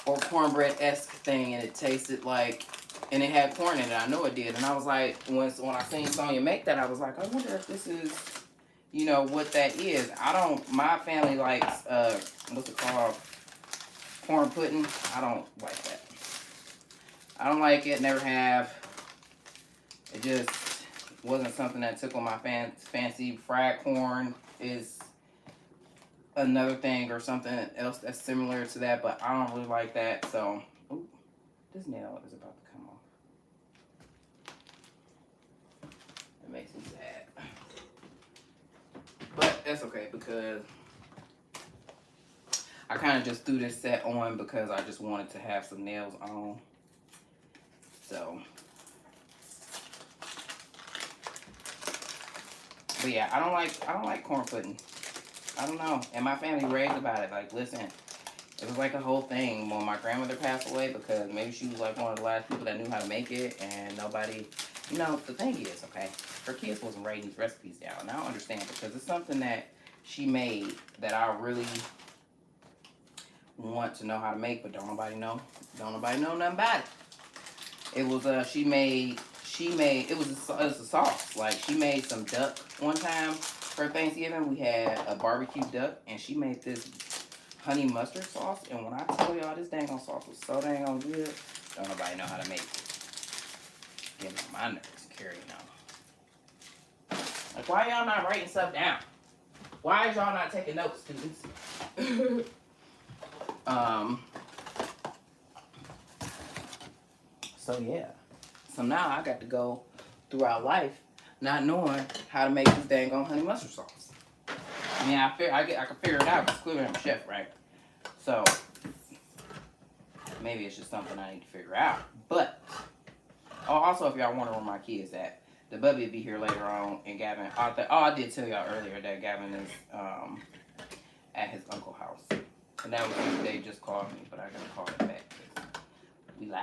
S1: or cornbread-esque thing, and it tasted like, and it had corn in it. I know it did. And I was like, when I seen Sonya make that, I was like, I wonder if this is, you know, what that is. My family likes, what's it called? Corn pudding. I don't like that. I don't like it, never have. It just wasn't something that tickled my fancy. Fried corn is another thing, or something else that's similar to that, but I don't really like that. So, ooh, this nail is about to come off. It makes me sad. But that's okay, because I kind of just threw this set on because I just wanted to have some nails on. So, but yeah, I don't like corn pudding. I don't know. And my family raised about it. Like, listen, it was like a whole thing when my grandmother passed away, because maybe she was like one of the last people that knew how to make it, and nobody, you know, the thing is, okay, her kids wasn't writing these recipes down. And I don't understand, because it's something that she made that I really want to know how to make, but don't nobody know nothing about it. It was it was a sauce. Like, she made some duck one time for Thanksgiving. We had a barbecue duck, and she made this honey mustard sauce. And when I tell y'all, this dang on sauce was so dang on good, don't nobody know how to make it. Getting on my nerves, carrying on. Like, why y'all not writing stuff down? Why is y'all not taking notes, students? So yeah. So now I got to go throughout life not knowing how to make this dang on honey mustard sauce. I mean, I can figure it out because clearly I'm a chef, right? So maybe it's just something I need to figure out. But, oh, also, if y'all wonder where my kids at, The bubby will be here later on, and Gavin. I did tell y'all earlier that Gavin is at his uncle's house, and that was the day just called me, but I gotta call him back. We live.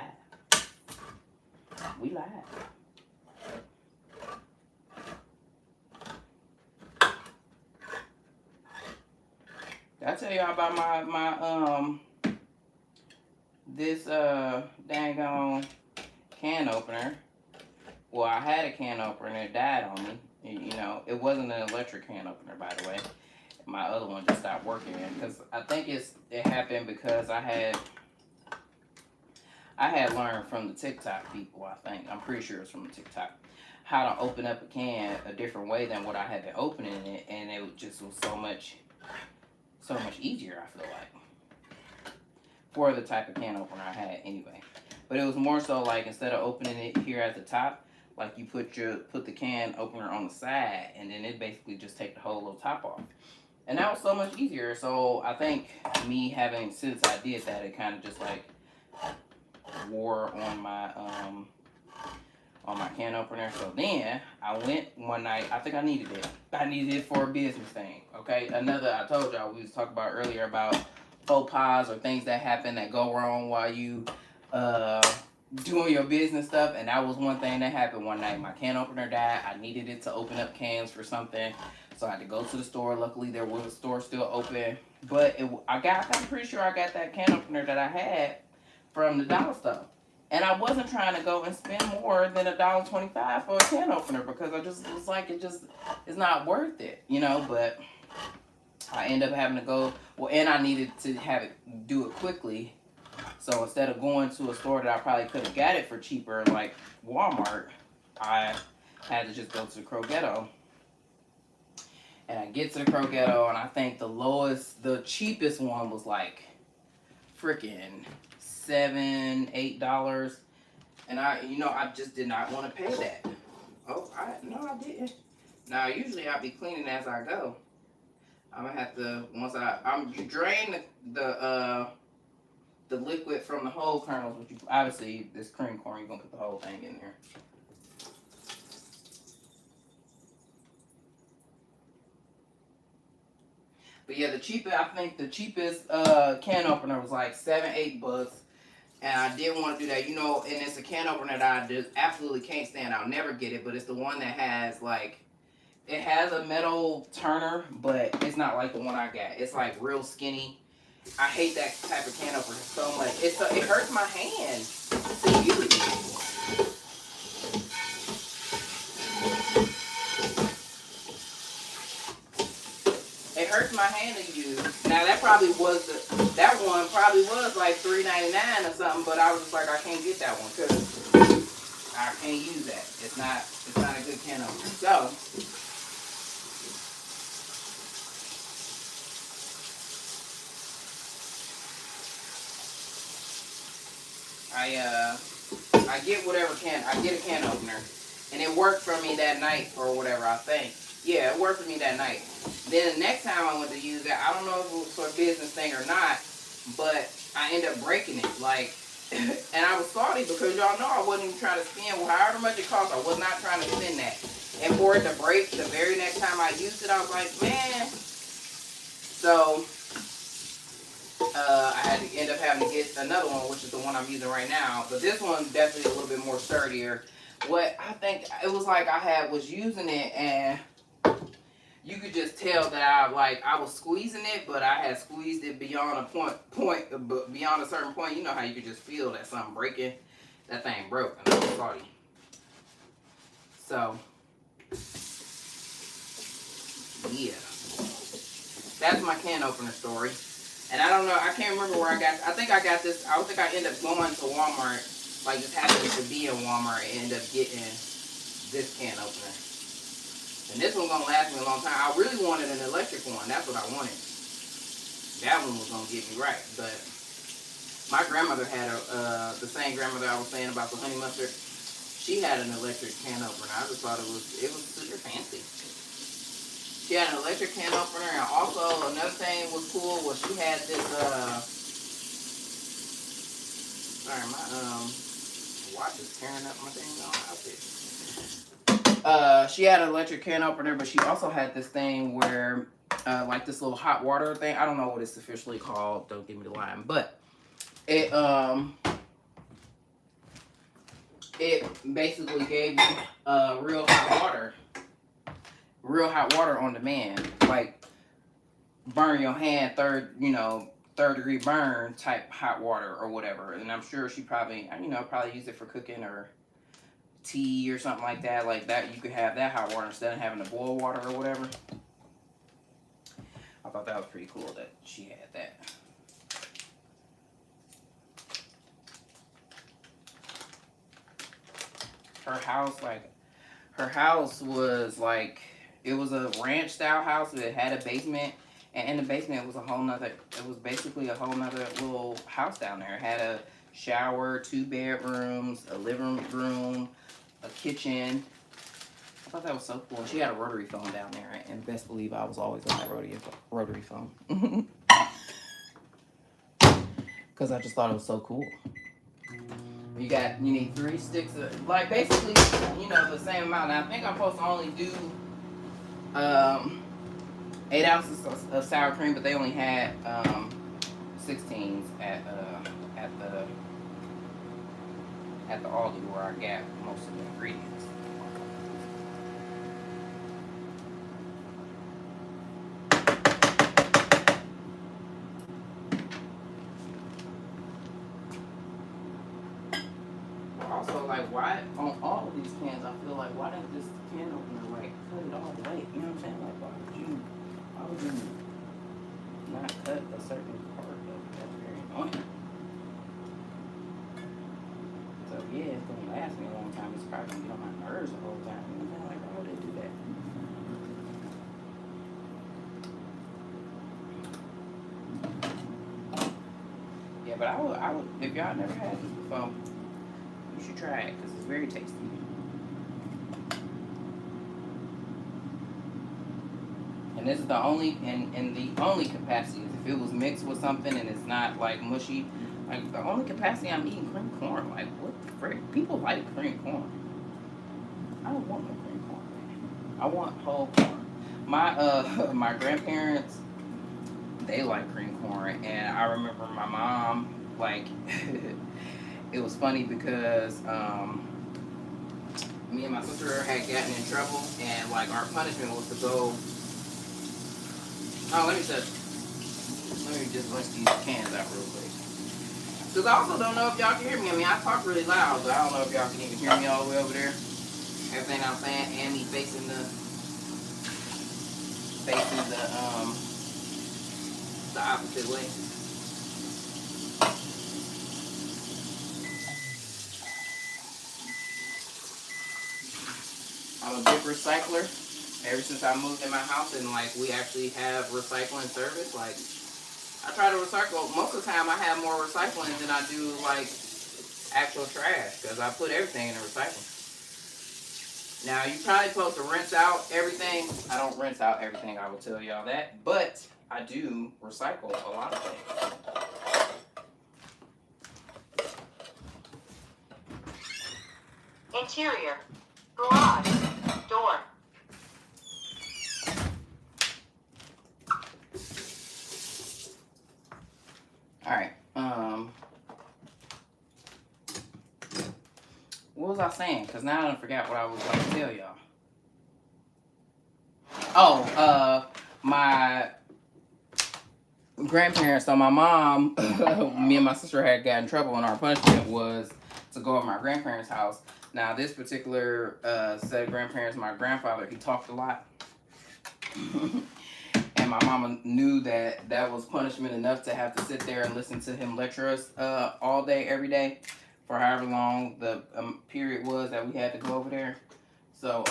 S1: We live. Did I tell y'all about my this dang on can opener? Well, I had a can opener and it died on me. You know, it wasn't an electric can opener, by the way. My other one just stopped working because I think it happened because I had learned from the TikTok people. I think I'm pretty sure it's from the TikTok how to open up a can a different way than what I had been opening it, and it just was so much easier. I feel like for the type of can opener I had anyway. But it was more so like instead of opening it here at the top, like you put the can opener on the side, and then it basically just take the whole little top off. And that was so much easier. So I think me having, since I did that, it kind of just like wore on my can opener. So then I went one night. I think I needed it. I needed it for a business thing. Okay. I told y'all we was talking about earlier about faux pas or things that happen that go wrong while you doing your business stuff, and that was one thing that happened one night. My can opener died. I needed it to open up cans for something, so I had to go to the store. Luckily, there was a store still open, but I'm pretty sure I got that can opener that I had from the dollar store, and I wasn't trying to go and spend more than $1.25 for a can opener because I just was like, it's not worth it, you know. But I ended up having to go. Well, and I needed to have it do it quickly. So instead of going to a store that I probably could have got it for cheaper, like Walmart, I had to just go to the Krogetto. And I get to the Krogetto, and I think the cheapest one was like freaking $7, $8. And I just did not want to pay that. Oh, no, I didn't. Now, usually I'll be cleaning as I go. I'm gonna have to, you drain the liquid from the whole kernels, which obviously this cream corn, you're gonna put the whole thing in there. But yeah, I think the cheapest can opener was like $7, $8, and I didn't want to do that, you know. And it's a can opener that I just absolutely can't stand. I'll never get it, but it's the one that has it has a metal turner, but it's not like the one I got. It's like real skinny. I hate that type of can opener so much. It hurts my hand to use. It hurts my hand to use. Now that one probably was like $3.99 or something, but I was just like, I can't get that one because I can't use that. It's not a good can opener. So I get a can opener, and it worked for me that night or whatever, I think. Yeah, it worked for me that night. Then the next time I went to use it, I don't know if it was for a business thing or not, but I ended up breaking it. And I was salty because y'all know I wasn't even trying to spend however much it cost. I was not trying to spend that. And for it to break the very next time I used it, I was like, man. So I had to end up having to get another one, which is the one I'm using right now. But this one's definitely a little bit more sturdier. What I think it was like I was using it, and you could just tell that I was squeezing it, but I had squeezed it beyond a beyond a certain point. You know how you could just feel that something breaking. That thing broke, and I was salty. So yeah, that's my can opener story. And I don't know, I can't remember where I think I got this. I don't think I ended up going to Walmart, just happened to be in Walmart and ended up getting this can opener. And this one's gonna last me a long time. I really wanted an electric one. That's what I wanted. That one was gonna get me right. But my grandmother had the same grandmother I was saying about the honey mustard. She had an electric can opener. I just thought it was super fancy. She had an electric can opener, and also another thing was cool was she had this sorry, my watch is tearing up my dang outfit. She had an electric can opener, but she also had this thing where, like this little hot water thing. I don't know what it's officially called. Don't give me the line, but it basically gave you real hot water on demand, like burn your hand third degree burn type hot water or whatever. And I'm sure she probably use it for cooking or tea or something like that. Like that, you could have that hot water instead of having to boil water or whatever. I thought that was pretty cool that she had that. Her house was like, it was a ranch style house. It had a basement, and in the basement it was basically a whole nother little house down there. It had a shower, 2 bedrooms, a living room, a kitchen. I thought that was so cool. And she had a rotary phone down there, and best believe I was always on that rotary phone. Because I just thought it was so cool. You need 3 sticks of, like, basically, the same amount. Now, I think I'm supposed to only do 8 ounces of sour cream, but they only had 16s at the Aldi where I got most of the ingredients. Also, like, why on all of these cans, I feel like, why didn't this can opener, like, cut it all the way? You know what I'm saying? Like, why would you not cut a certain part of it? That's very annoying. So, yeah, it's going to last me a long time. It's probably going to be on my nerves the whole time. You know what I'm saying? Like, why would they do that? Yeah, but I would, if y'all never had this before, you should try it because it's very tasty. And this is the only, and the only capacity is if it was mixed with something and it's not like mushy. Like the only capacity I'm eating cream corn. Like what the frick? People like cream corn. I don't want no cream corn. I want whole corn. My grandparents, they like cream corn, and I remember my mom like. It was funny because me and my sister had gotten in trouble, and like our punishment was to go. Oh, let me just rinse these cans out real quick. Because I also don't know if y'all can hear me. I mean, I talk really loud, but I don't know if y'all can even hear me all the way over there. Everything I'm saying, and me facing the opposite way. I'm a big recycler. Ever since I moved in my house and like we actually have recycling service, like I try to recycle. Most of the time I have more recycling than I do like actual trash because I put everything in the recycling. Now you probably supposed to rinse out everything. I don't rinse out everything, I will tell y'all that, but I do recycle a lot of things.
S2: Interior, garage, door.
S1: Alright, what was I saying? Because now I don't forget what I was going to tell y'all. Oh, my grandparents, so my mom, me and my sister had gotten in trouble, and our punishment was to go to my grandparents' house. Now, this particular set of grandparents, my grandfather, he talked a lot. And my mama knew that that was punishment enough to have to sit there and listen to him lecture us all day, every day, for however long the period was that we had to go over there. So,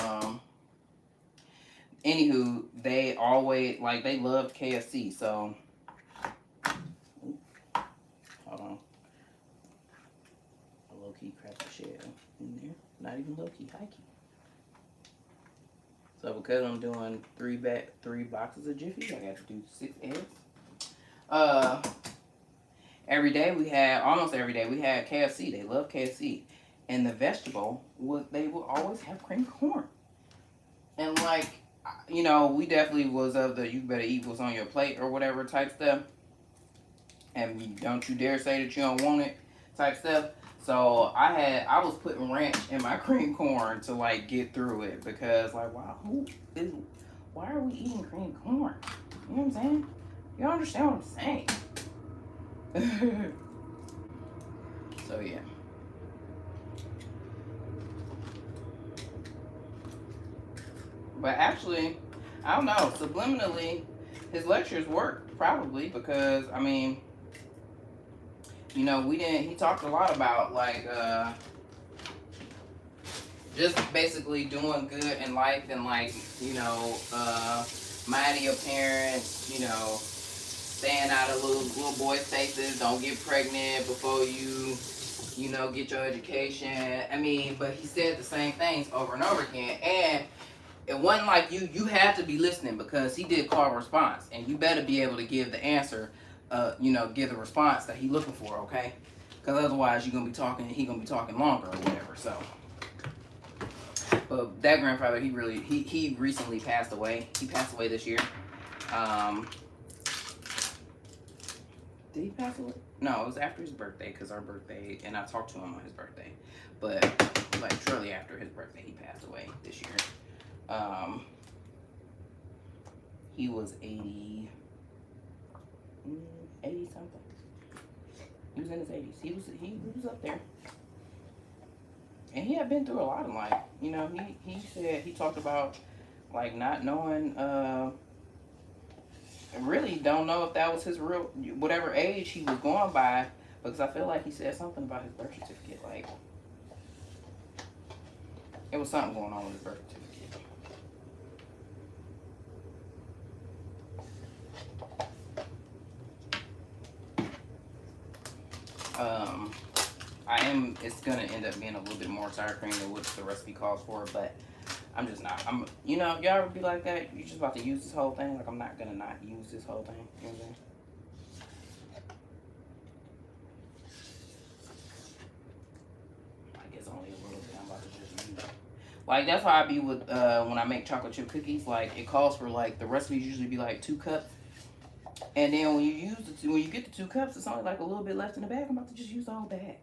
S1: anywho, they always, like, they loved KFC, so, hold on. A low-key cracked the shell in there. Not even low-key, high-key. So because I'm doing 3 boxes of Jiffy, I got to do 6 eggs. Almost every day we had KFC. They love KFC. And the vegetable they will always have cream corn. And like, you know, we definitely was of the you better eat what's on your plate or whatever type stuff. And don't you dare say that you don't want it type stuff. So I was putting ranch in my cream corn to like get through it because like wow, why are we eating cream corn? You know what I'm saying? You don't understand what I'm saying. So yeah. But actually, I don't know, subliminally his lectures worked probably because I mean, you know, we didn't he talked a lot about like just basically doing good in life and like you know minding your parents, you know, staying out of little boys' faces, don't get pregnant before you know get your education. I mean, but he said the same things over and over again, and it wasn't like you had to be listening because he did call response, and you better be able to give the answer, you know, give the response that he looking for, okay? Because otherwise you're gonna be talking, he gonna be talking longer or whatever. So. But that grandfather, he recently passed away. He passed away this year. Um, did he pass away? No, it was after his birthday because our birthday, and I talked to him on his birthday. But like shortly after his birthday, he passed away this year. Um, he was 80, 80 something. He was in his 80s. He was up there. And he had been through a lot in life. You know, he said he talked about like not knowing really don't know if that was his real whatever age he was going by because I feel like he said something about his birth certificate. Like it was something going on with his birth certificate. Um, I am. It's gonna end up being a little bit more sour cream than what the recipe calls for, but I'm just not. I'm. You know, y'all ever be like that? You just about to use this whole thing? Like I'm not gonna not use this whole thing. You know what I'm saying? Like it's only a little bit. I'm about to just use. Like that's how I be with when I make chocolate chip cookies. Like it calls for like the recipes usually be like 2 cups, and then when you use when you get the 2 cups, it's only like a little bit left in the bag. I'm about to just use the whole bag.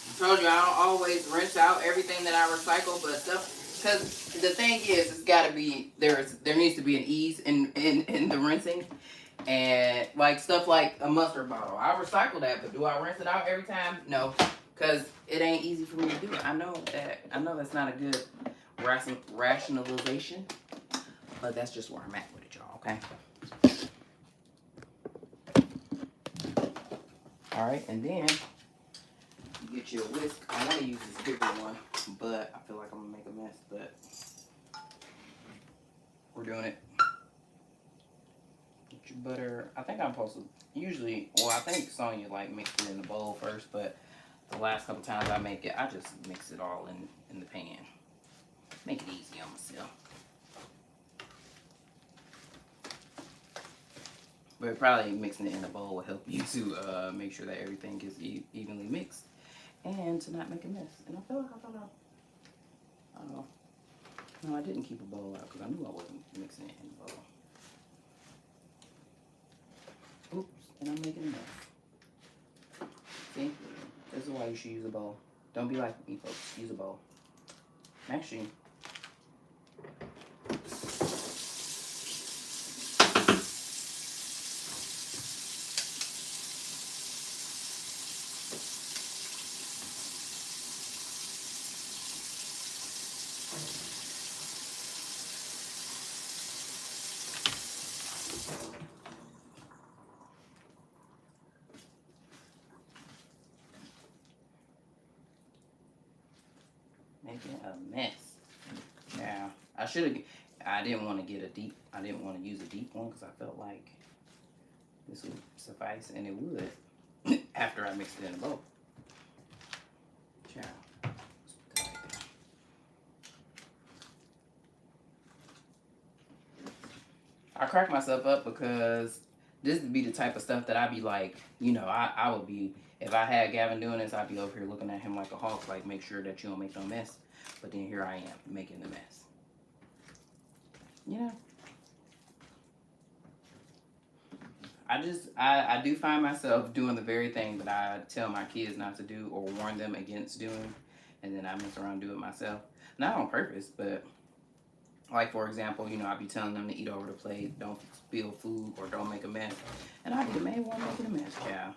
S1: I told you I don't always rinse out everything that I recycle, but stuff because the thing is, it's got to be there needs to be an ease in the rinsing, and like stuff like a mustard bottle, I recycle that, but do I rinse it out every time? No, because it ain't easy for me to do it. I know that's not a good rationalization, but that's just where I'm at with it, y'all. Okay. All right, and then you get your whisk. I want to use this bigger one, but I feel like I'm gonna make a mess. But we're doing it. Get your butter. I think I'm supposed to usually. Well, I think Sonya like mixed it in the bowl first, but the last couple times I make it, I just mix it all in the pan. Make it easy on myself. But probably mixing it in the bowl will help you to make sure that everything is evenly mixed and to not make a mess. And I feel like I don't know. No, I didn't keep a bowl out because I knew I wasn't mixing it in the bowl. Oops, and I'm making a mess. See? This is why you should use a bowl. Don't be like me, folks. Use a bowl. Actually, making a mess. Now, I didn't want to use a deep one because I felt like this would suffice, and it would after I mixed it in a bowl. Ciao. I crack myself up because this would be the type of stuff that I'd be like, you know, I would be, if I had Gavin doing this, I'd be over here looking at him like a hawk, like, make sure that you don't make no mess. But then here I am, making the mess. You know? I do find myself doing the very thing that I tell my kids not to do or warn them against doing, and then I mess around and do it myself. Not on purpose, but like, for example, you know, I be telling them to eat over the plate, don't spill food, or don't make a mess. And I be the main one making a mess, child.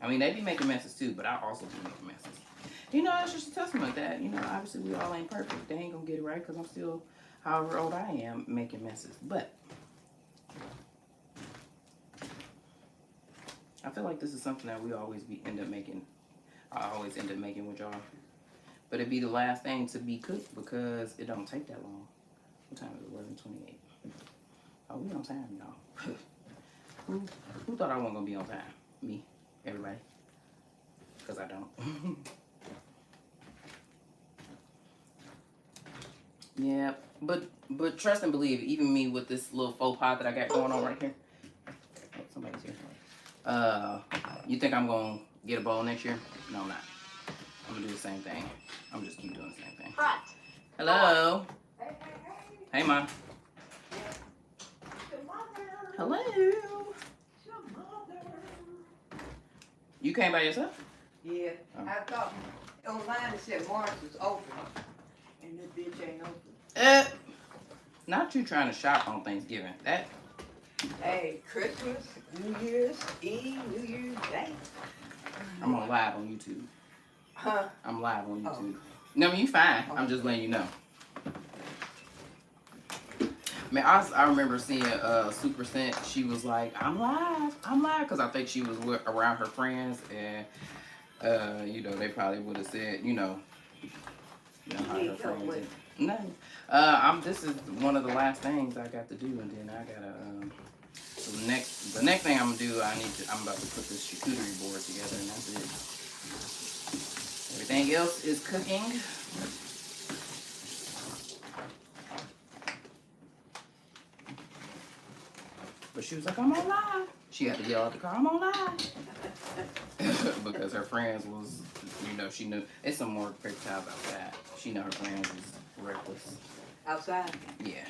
S1: I mean, they be making messes too, but I also be making messes. You know, it's just a testament that, you know, obviously we all ain't perfect. They ain't gonna get it right because I'm still, however old I am, making messes. But I feel like this is something that we always end up making. I always end up making with y'all. But it'd be the last thing to be cooked because it don't take that long. What time is it? 11:28. Oh, we on time, y'all. Who thought I wasn't gonna be on time? Me. Everybody. Because I don't. Yeah, but trust and believe, even me with this little faux pas that I got going on right here. Oh, somebody's here. You think I'm gonna get a bowl next year? No, I'm not. I'm gonna do the same thing. I'm just keep doing the same thing.
S2: Front.
S1: Hello.
S2: Hey.
S1: Hey, Mom.
S2: Good mother.
S1: Hello.
S2: Your mother.
S1: You came by yourself?
S3: Yeah,
S1: Oh.
S3: I thought online it said March was open, and the bitch ain't open.
S1: Not you trying to shop on Thanksgiving. That.
S3: Hey, Christmas, New Year's Eve, New Year's Day.
S1: I'm on live on YouTube.
S3: Huh?
S1: I'm live on YouTube.
S3: Oh.
S1: No, you fine. I'm just letting you know. Man, I remember seeing Super Scent. She was like, I'm live, because I think she was around her friends, and you know, they probably would have said, you know how her friends did. No, this is one of the last things I got to do, and then I gotta the next thing I'm gonna do, I'm about to put this charcuterie board together, and that's it. Everything else is cooking. But she was like, I'm on live. She had to yell at the car, I'm on live. Because her friends was, you know, she knew. It's some more quick time about that. She know her friends was reckless.
S3: Outside?
S1: Yeah.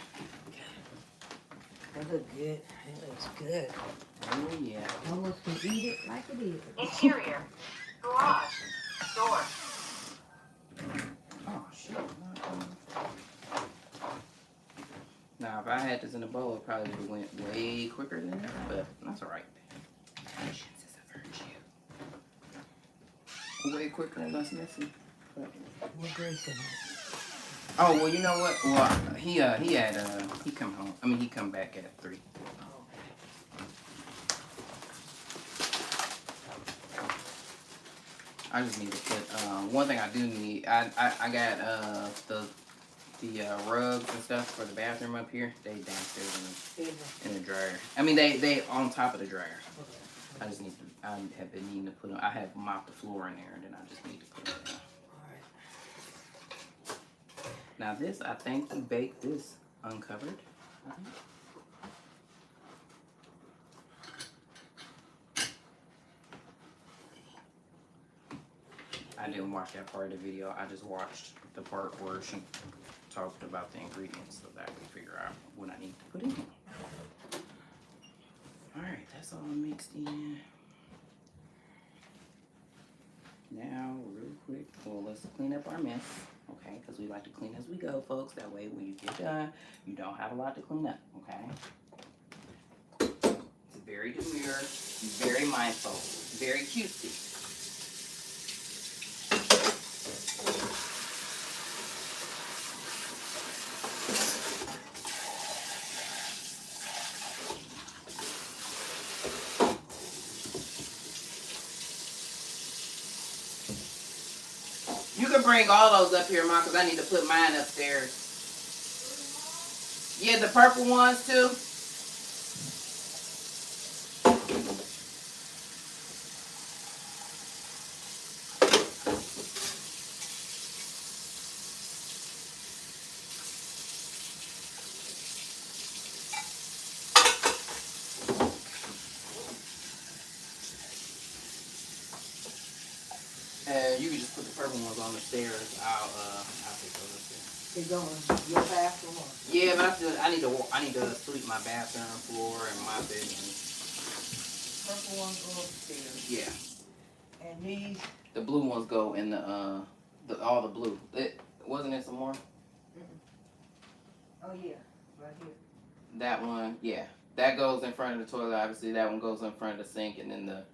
S3: That look good. That looks good.
S1: Oh, yeah.
S3: Almost can eat it like it is.
S2: Interior. Garage. Door.
S1: Oh, shit. Now, if I had this in a bowl, it probably would have went way quicker than that, but that's all right. Patience is a virtue. Way quicker and less messy. But...
S3: What Grace in it?
S1: Oh, well, you know what? Well, he come home. I mean, he come back at 3. I just need to put, one thing I do need, I got, the rugs and stuff for the bathroom up here. They downstairs in the dryer. I mean, they on top of the dryer. I just need to, I have been needing to put them, I have mopped the floor in there, and then I just need to put them down. Now this, I think we baked this uncovered. I didn't watch that part of the video. I just watched the part where she talked about the ingredients so that I could figure out what I need to put in. Alright, that's all mixed in. Now, real quick, well, let's clean up our mess, okay? Because we like to clean as we go, folks. That way, when you get done, you don't have a lot to clean up, okay? It's very demure, very mindful, very cutesy. You can bring all those up here, Mom, because I need to put mine upstairs. Yeah, the purple ones too. You can just put the purple ones on the stairs. I'll take those upstairs.
S3: It's going your bathroom on.
S1: Yeah, but I need to sweep my bathroom floor and mop it.
S3: Purple ones go upstairs.
S1: Yeah.
S3: And these.
S1: The blue ones go in the all the blue. Wasn't it some more?
S3: Oh yeah, right here.
S1: That one, yeah. That goes in front of the toilet. Obviously, that one goes in front of the sink, and then the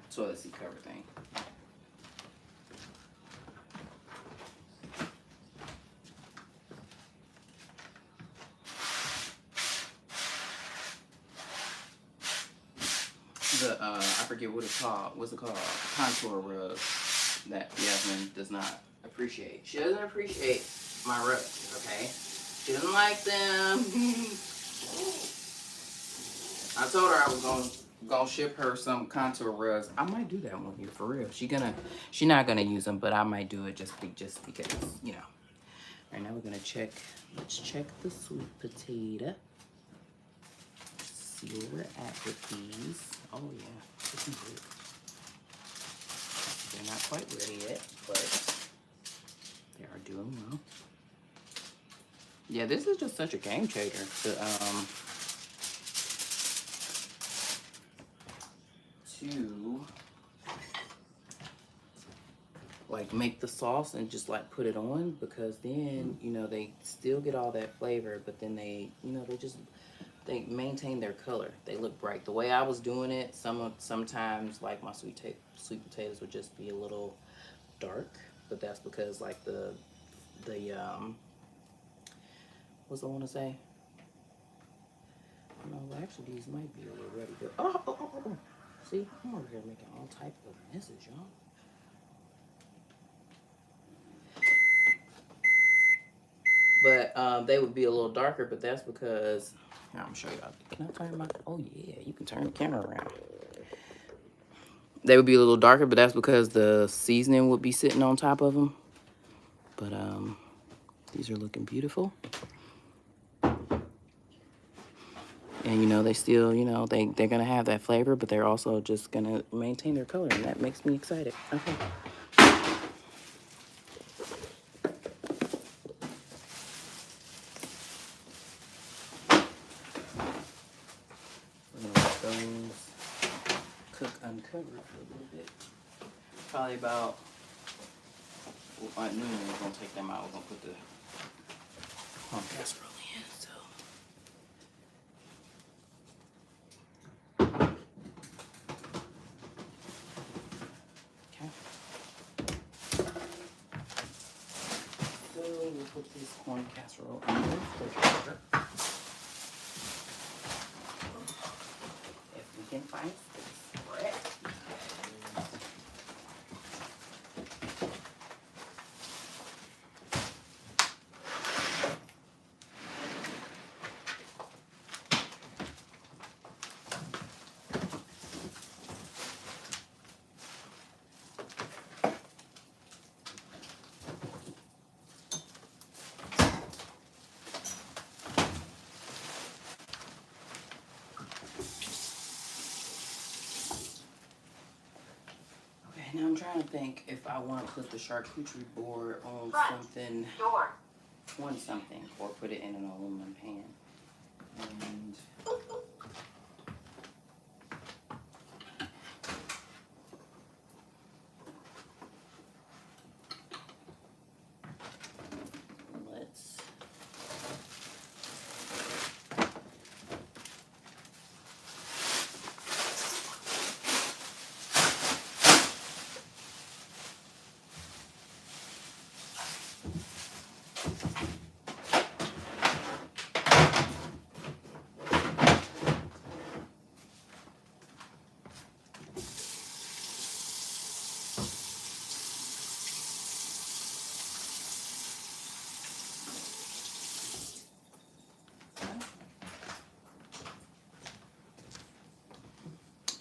S1: toilet seat cover thing. I forget what it's called. What's it called? Contour rug that Yasmin does not appreciate. She doesn't appreciate my rugs, okay? She doesn't like them. I told her I was gonna ship her some contour rugs. I might do that one here for real. She not gonna use them, but I might do it just because, you know. All right, now we're gonna check. Let's check the sweet potato. See where we're at with these. Oh yeah, looking good. They're not quite ready yet, but they are doing well. Yeah, this is just such a game changer to like make the sauce and just like put it on, because then they still get all that flavor, but then they they maintain their color. They look bright. The way I was doing it, sometimes like my sweet potatoes would just be a little dark, but that's because like the what's I want to say? No, actually these might be a little ready. But oh. See, I'm over here making all type of messes, y'all. But they would be a little darker, but that's because, here, I'm gonna show y'all. Can I turn my, oh yeah, you can turn the camera around. They would be a little darker, but that's because the seasoning would be sitting on top of them. But these are looking beautiful. And they still, they're gonna have that flavor, but they're also just gonna maintain their color, and that makes me excited. Okay. We're gonna let those cook uncovered for a little bit. Probably about at noon. We're gonna take them out. We're gonna put the casserole in. So. We'll put this corn casserole in the refrigerator. If we can find space for it. Now I'm trying to think if I want to put the charcuterie board on something, or put it in an aluminum pan. And let's.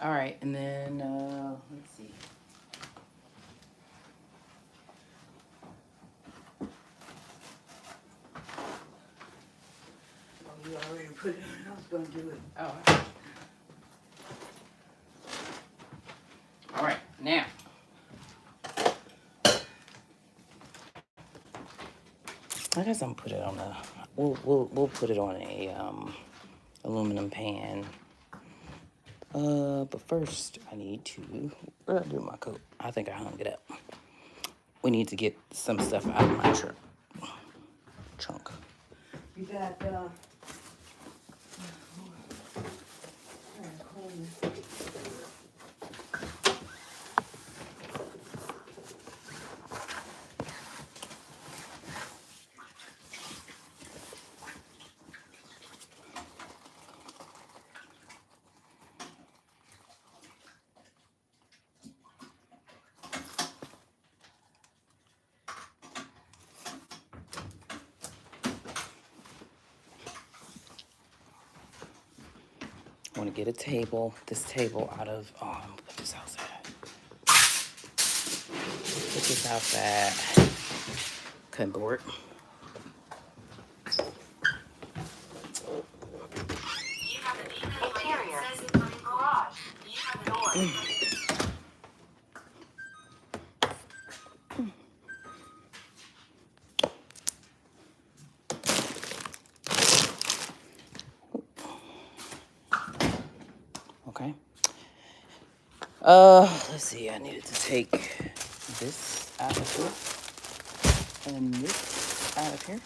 S1: All right, and then let's see.
S3: Oh, you already put it on. I was gonna do it.
S1: Oh. All right, now. I guess I'm put it on a. We'll put it on a aluminum pan. But first I need to. Where did I do my coat? I think I hung it up. We need to get some stuff out of my trunk.
S3: You got
S1: I want to get a table. This table out of. Oh, I'm gonna put this outside. Put this outside. Cutting board.
S2: Interior. Garage. Door.
S1: Okay. Let's see. I needed to take this out of here and this out of here.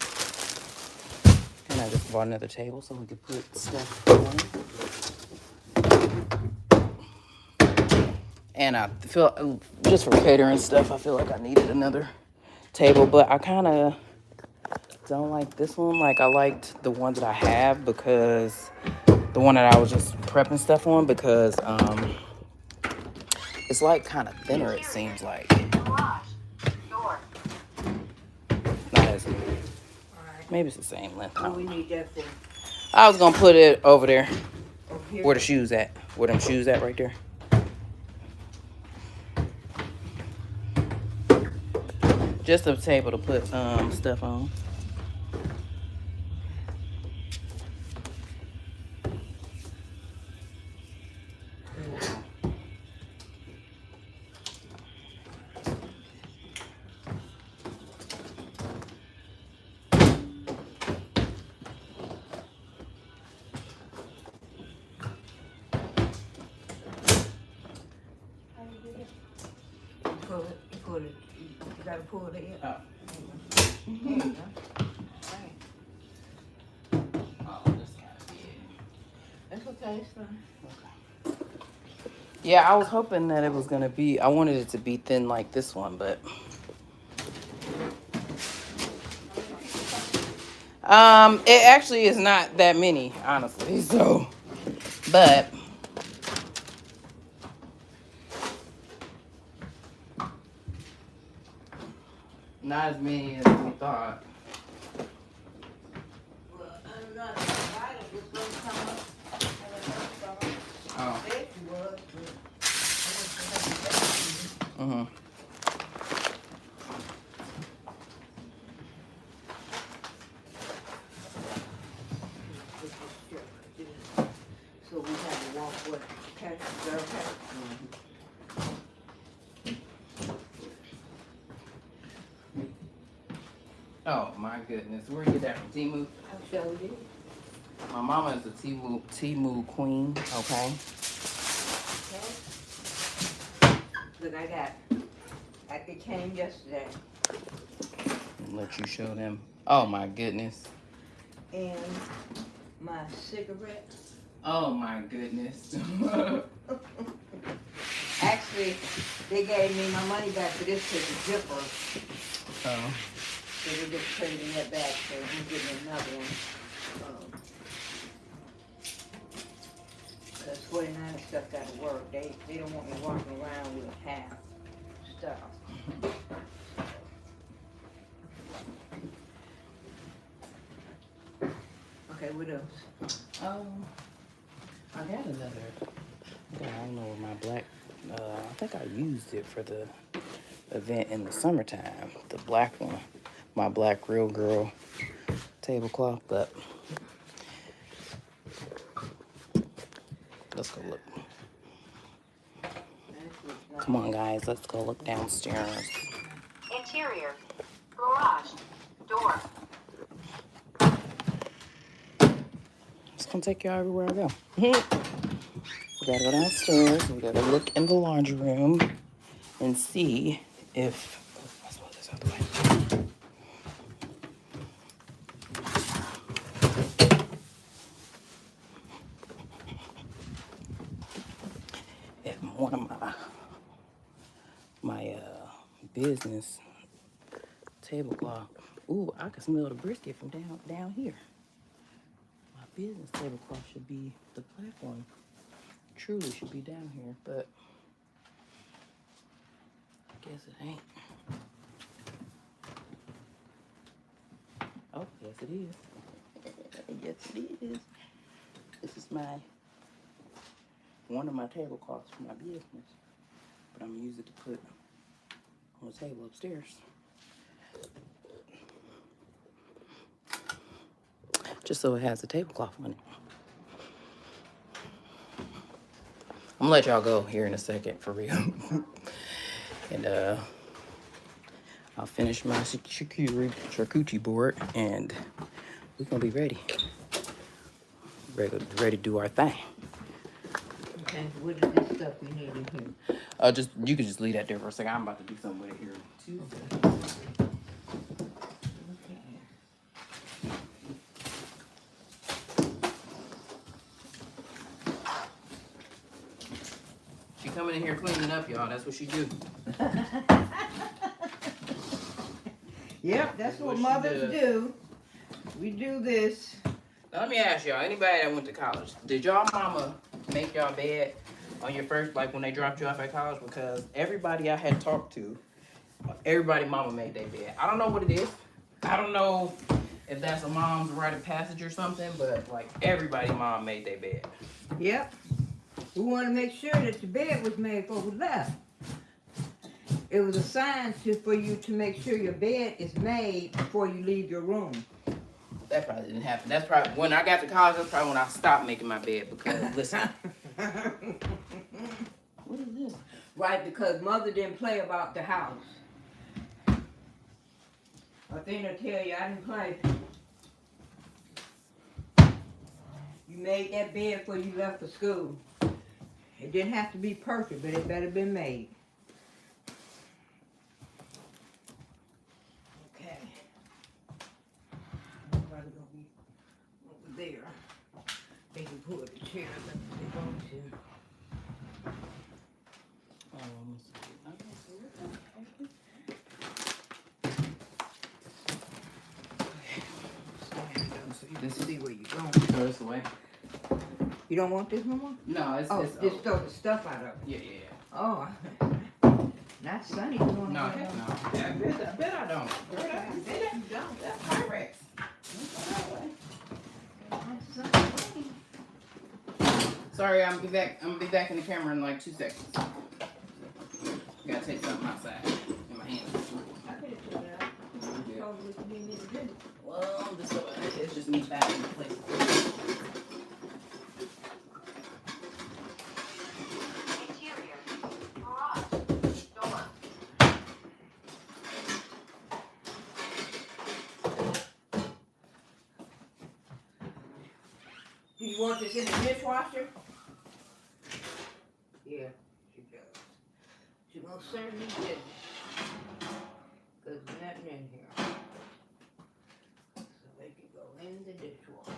S1: And I just bought another table so we could put stuff on. And I feel, just for catering stuff, I feel like I needed another table, but I kind of don't like this one. Like, I liked the one that I have because the one that I was just prepping stuff on, because it's like kind of thinner, it seems like.
S2: Garage. Door.
S1: Not as,
S3: alright.
S1: maybe it's the same length. I
S3: What
S1: don't
S3: we
S1: know.
S3: need that for?
S1: I was gonna put it over there
S3: Over here?
S1: where the shoes at. Where them shoes at right there. Just a table to put stuff on.
S3: Pull it. You gotta pull it in.
S1: Oh.
S3: There you go. Right.
S1: Oh, this kind of big.
S3: That's okay, it's fine.
S1: Yeah, I was hoping that it was gonna be. I wanted it to be thin like this one, but it actually is not that many, honestly. So, but not as many as we thought.
S3: Well, I'm not invited, it's gonna come up.
S1: Oh.
S3: There she was, but
S1: Mhm.
S3: so we had to walk with okay, is that okay?
S1: Oh my goodness, where you get that from? Temu?
S3: I showed you.
S1: My mama is a Temu queen. Okay.
S3: Look, it came yesterday,
S1: Let you show them. Oh my goodness.
S3: and my cigarette.
S1: Oh my goodness.
S3: Actually, they gave me my money back for this because the zipper,
S1: Oh.
S3: so they just traded that back, so I'm getting another one. Cause 49 stuff gotta work, they don't want me walking around with half stuff. Okay, what else?
S1: I got another Yeah, I don't know where my black, I think I used it for the event in the summertime. The black one. My black real girl tablecloth, but let's go look. Come on, guys, let's go look downstairs.
S2: Interior. Garage. Door.
S1: It's gonna take y'all everywhere I go. We gotta go downstairs. We gotta look in the laundry room and see if. Let's move this out the way. If one of my business tablecloth. Ooh, I can smell the brisket from down here. My business tablecloth should be the black one. Truly should be down here, but I guess it ain't. Oh, yes it is. Yes it is. This is one of my tablecloths for my business, but I'm gonna use it to put on the table upstairs. Just so it has a tablecloth on it. I'm gonna let y'all go here in a second, for real. And I'll finish my charcuterie board, and we're gonna be ready to do our thing.
S3: Okay, what is this stuff we need in here?
S1: You can just leave that there for a second. I'm about to do something with it here too. She coming in here cleaning up, y'all. That's what she do.
S3: Yep, that's what mothers do. We do this.
S1: Now, let me ask y'all, anybody that went to college, did y'all mama make y'all bed on your first, like when they dropped you off at college? Because everybody I had talked to, everybody mama made their bed. I don't know what it is. I don't know if that's a mom's rite of passage or something, but like everybody mom made their bed.
S3: Yep. We want to make sure that the bed was made before we left. It was a sign for you to make sure your bed is made before you leave your room.
S1: That probably didn't happen. That's probably, when I got to college, that's probably when I stopped making my bed, because, listen. What is this?
S3: Right, because mother didn't play about the house. I think they'll tell you I didn't play. You made that bed before you left for school. It didn't have to be perfect, but it better been made. Okay. Everybody gonna be over there. They can pull the chairs up if they want to. Let's see where you're going.
S1: Throw this away.
S3: You don't want this no more?
S1: No, it's
S3: just throw the stuff out of it.
S1: Yeah.
S3: Oh, not Sunny doing
S1: No,
S3: that.
S1: heck no. I bet I don't. I bet you don't. That's Pyrex.
S3: Not Sunny.
S1: Sorry, I'm gonna be back in the camera in like 2 seconds. Gotta take something outside in my hand.
S3: I could have told that. You told me what you need to do.
S1: Well, it's just me back in the place.
S2: Interior. Garage. Door.
S3: Do you want this in the dishwasher? Yeah, she does. She most certainly did. Because there's nothing in here. So they can go in the dishwasher.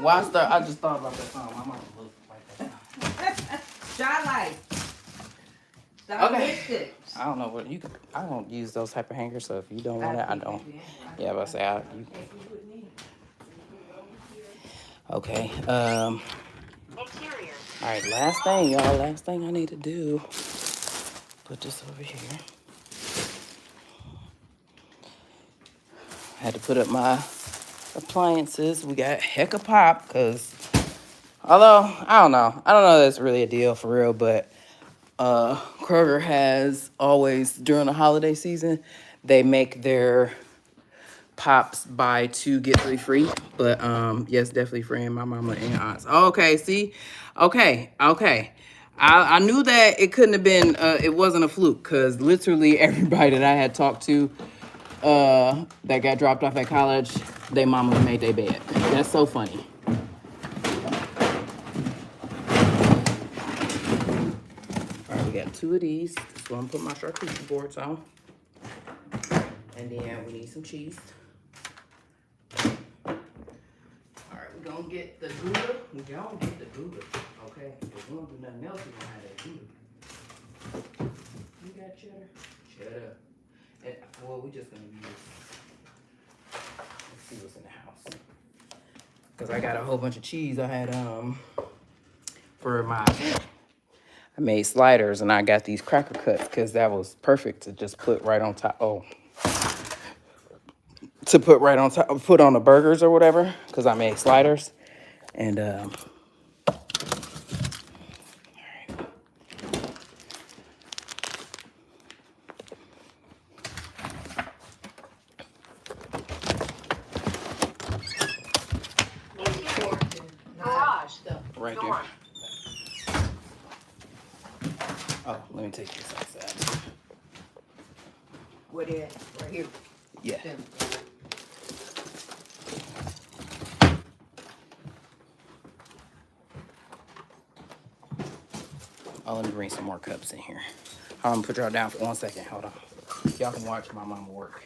S1: Why start? I just thought about that song. My mama looked like that song.
S3: Shy life. Stop
S1: Okay.
S3: lipstick.
S1: I don't know what you could. I don't use those type of hangers, so if you don't want it, I don't. Yeah, but I say you. Okay.
S2: Interior.
S1: All right. Last thing, y'all. Last thing I need to do. Put this over here. I had to put up my appliances. We got heck of pop because, although I don't know that's really a deal for real, but Kroger has always during the holiday season they make their pops buy 2 get 3 free. But yes, definitely free in my mama and aunts. Okay, see, okay. I knew that it couldn't have been it wasn't a fluke because literally everybody that I had talked to that got dropped off at college, they mama made their bed. That's so funny. All right, we got 2 of these. So I'm putting my charcuterie boards on. And then we need some cheese. All right, we're gonna get the Gouda. We're gonna get the Gouda. Okay, if we don't do nothing else, we're gonna have that Gouda. You got cheddar? Cheddar. And, well, we just gonna use. Let's see what's in the house. Cause I got a whole bunch of cheese. I had for my. I made sliders and I got these cracker cuts because that was perfect to just put right on top. Oh, to put right on top, put on the burgers or whatever. Because I made sliders, and
S2: Interior. Garage.
S1: right
S2: Door.
S1: there. Oh, let me take this outside.
S3: What is right here?
S1: Yeah. Oh, let me bring some more cups in here. I'm gonna put y'all down for 1 second. Hold on. Y'all can watch my mama work.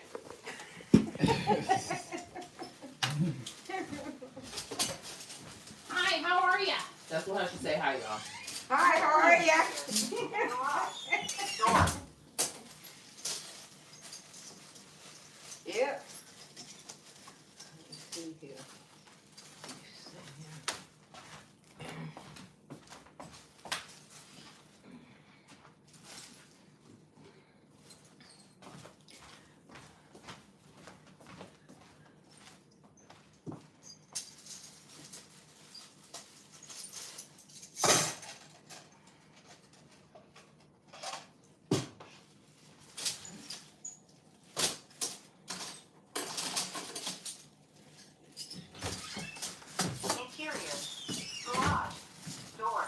S1: Hi, how are ya? That's what I should say. Hi, y'all.
S3: Hi, how are ya?
S2: Garage. Door.
S3: Yep.
S1: Let's see here.
S2: Interior. Garage. Door.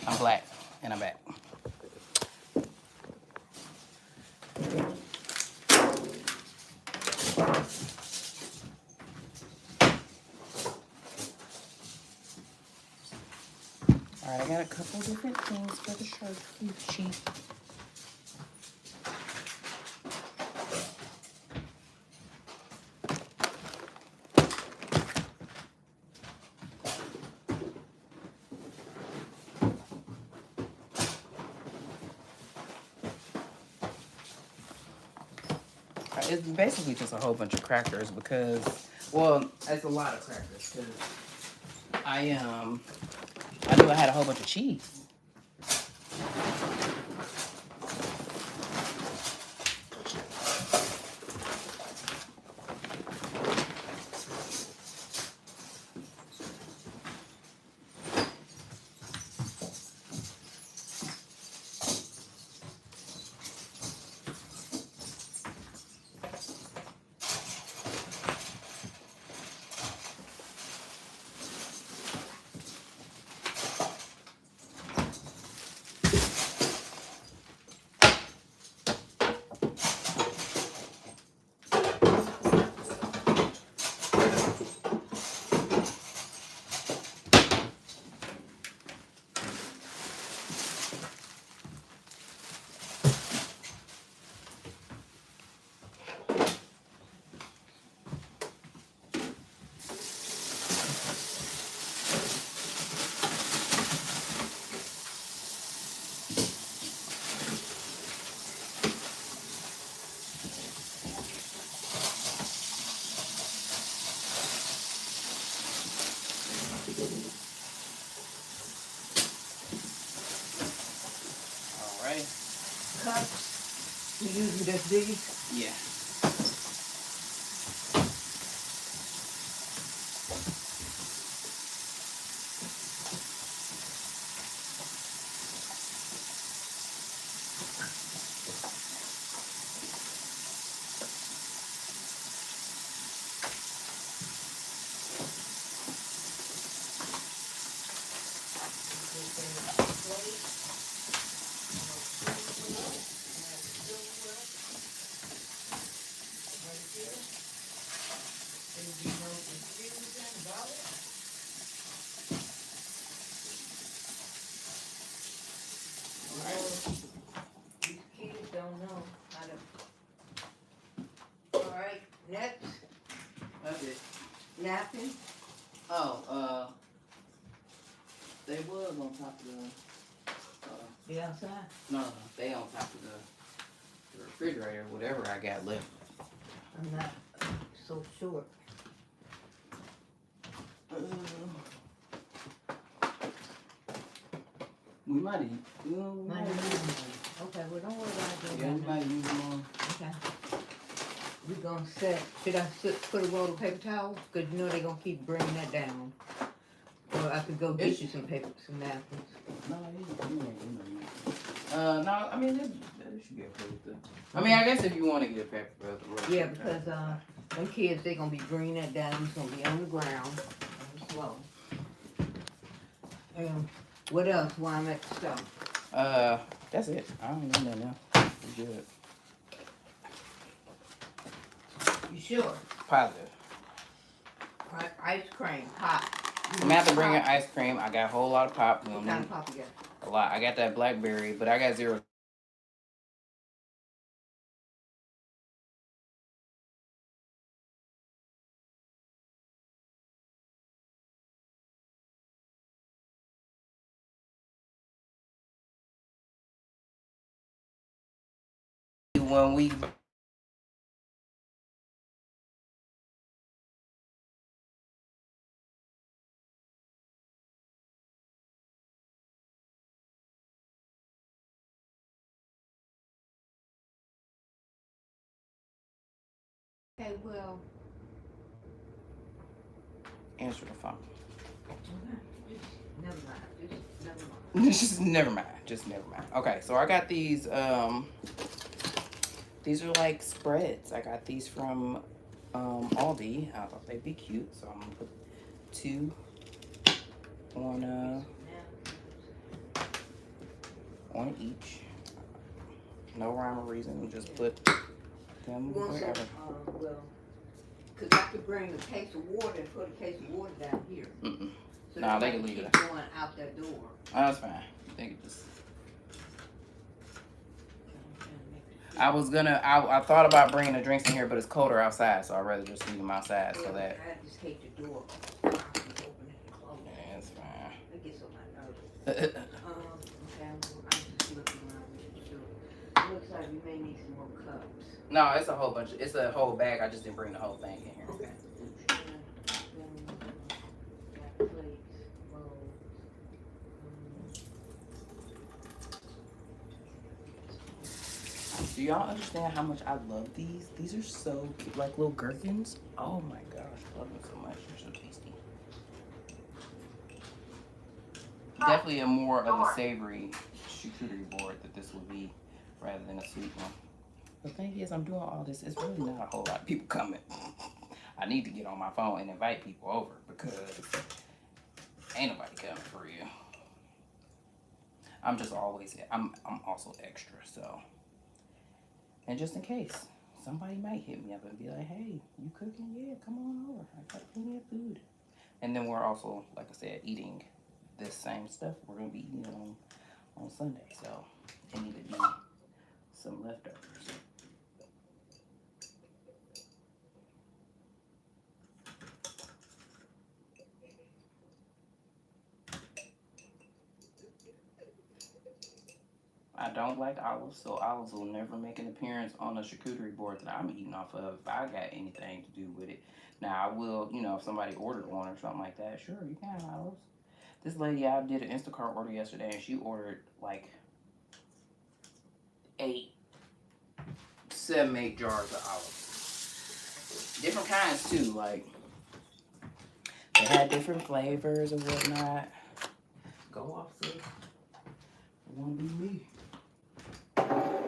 S1: I'm black and I'm back. All right, I got a couple different things for the charcuterie. It's basically just a whole bunch of crackers because, well, it's a lot of crackers because I knew I had a whole bunch of cheese.
S3: using just these?
S1: Yeah.
S3: These kids don't know how to. All right, next
S1: That's it.
S3: napkin.
S1: Oh, they was on top of the.
S3: Be outside.
S1: No, they on top of the refrigerator, whatever I got left.
S3: I'm not so short.
S1: We might eat.
S3: Okay, well don't worry about it.
S1: Yeah, we might use them on.
S3: Okay. We gonna set. Should I put a roll of paper towels? Cause you know they gonna keep bringing that down. Or I could go get you some napkins.
S1: No, no, I mean, they should be okay with it. I mean, I guess if you want to get a pepper,
S3: Yeah, because them kids they gonna be bringing that down. It's gonna be on the ground, slow. What else? While I'm at the stove.
S1: That's it. I don't know that now. We good.
S3: You sure?
S1: Positive.
S3: Ice cream, pop.
S1: I'm gonna have to bring in ice cream. I got a whole lot of pop.
S3: What kind of pop you got?
S1: A lot. I got that blackberry, but I got 0. When we
S3: Okay, well.
S1: answer the phone.
S3: Never mind.
S1: Just never mind. Just never mind. Okay, so I got these. These are like spreads. I got these from Aldi. I thought they'd be cute, so I'm gonna put 2 on each. No rhyme or reason. Just put them wherever.
S3: Well, cause I could bring a case of water and put a case of water down here. So
S1: nah, they can leave it.
S3: Going out that door.
S1: Oh, that's fine. They can just. I was gonna. I thought about bringing the drinks in here, but it's colder outside, so I'd rather just leave them outside so that.
S3: I just hate the door. Open and close.
S1: Yeah, it's fine.
S3: It gets on my nerves. Okay, I'm just looking around. It looks like we may need some more cups.
S1: No, it's a whole bunch. It's a whole bag. I just didn't bring the whole thing in here.
S3: Okay.
S1: Do y'all understand how much I love these? These are so cute, like little gherkins. Oh my gosh, I love them so much. They're so tasty. Definitely a more of a savory charcuterie board that this would be, rather than a sweet one. The thing is, I'm doing all this. It's really not a whole lot of people coming. I need to get on my phone and invite people over because ain't nobody coming for you. I'm just always. I'm also extra, so. And just in case, somebody might hit me up and be like, hey, you cooking? Yeah, come on over. I got plenty of food. And then we're also, like I said, eating this same stuff. We're going to be eating it on Sunday. So it need to be some leftovers. I don't like olives, so olives will never make an appearance on the charcuterie board that I'm eating off of if I got anything to do with it. Now, I will, if somebody ordered one or something like that, sure, you can have olives. This lady, I did an Instacart order yesterday, and she ordered, like, 8 7, 8 jars of olives. Different kinds too, like they had different flavors or whatnot. Go off, sis. It won't be me. Alright,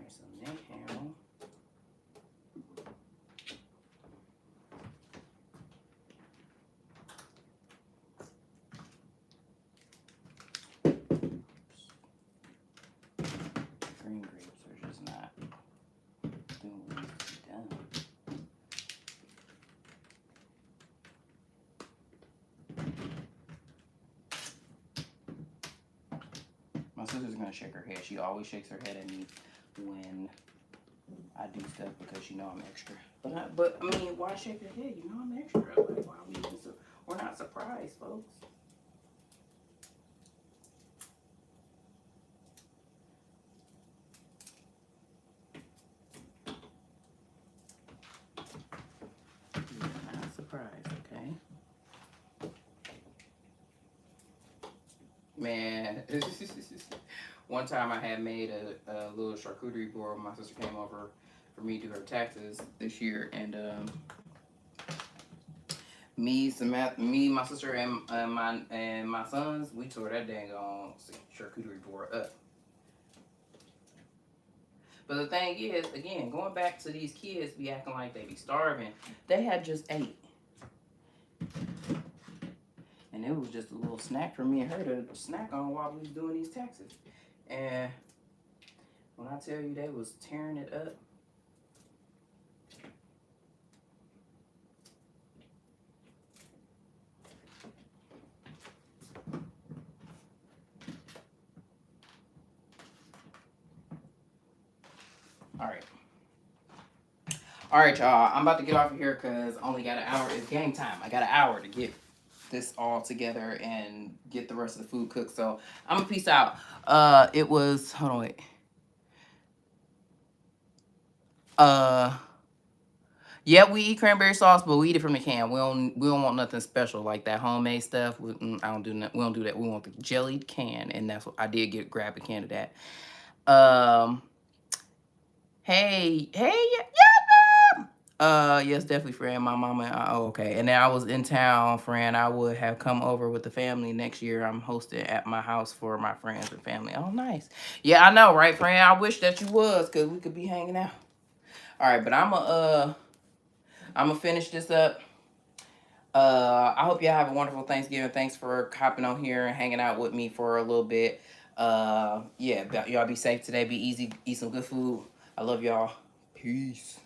S1: so neck ham. Green grapes are just not doing what needs to be done. My sister's gonna shake her head. She always shakes her head at me when I do stuff because she know I'm extra. But I mean, why shake her head? You know I'm extra. Like, why we even we're not surprised, folks. You're not surprised, okay? Man, one time I had made a little charcuterie board when my sister came over for me to do her taxes this year, and me, my sister, and my sons, we tore that dang on charcuterie board up. But the thing is, again, going back to these kids be acting like they be starving. They had just ate. And it was just a little snack for me and her to snack on while we was doing these taxes. And when I tell you they was tearing it up. All right, y'all. I'm about to get off of here because I only got an hour. It's game time. I got an hour to get this all together and get the rest of the food cooked. So I'm gonna peace out. It was, hold on, wait. Yeah, we eat cranberry sauce, but we eat it from the can. We don't want nothing special like that homemade stuff. I don't do that. We don't do that. We want the jellied can, and that's what I did grab a can of that. Hey, yeah. Yes, definitely, friend. My mama. Oh, okay. And then I was in town, friend. I would have come over with the family next year. I'm hosting at my house for my friends and family. Oh, nice. Yeah, I know, right, friend? I wish that you was, cause we could be hanging out. All right, but I'm gonna finish this up. I hope y'all have a wonderful Thanksgiving. Thanks for hopping on here and hanging out with me for a little bit. Yeah, y'all be safe today. Be easy. Eat some good food. I love y'all. Peace.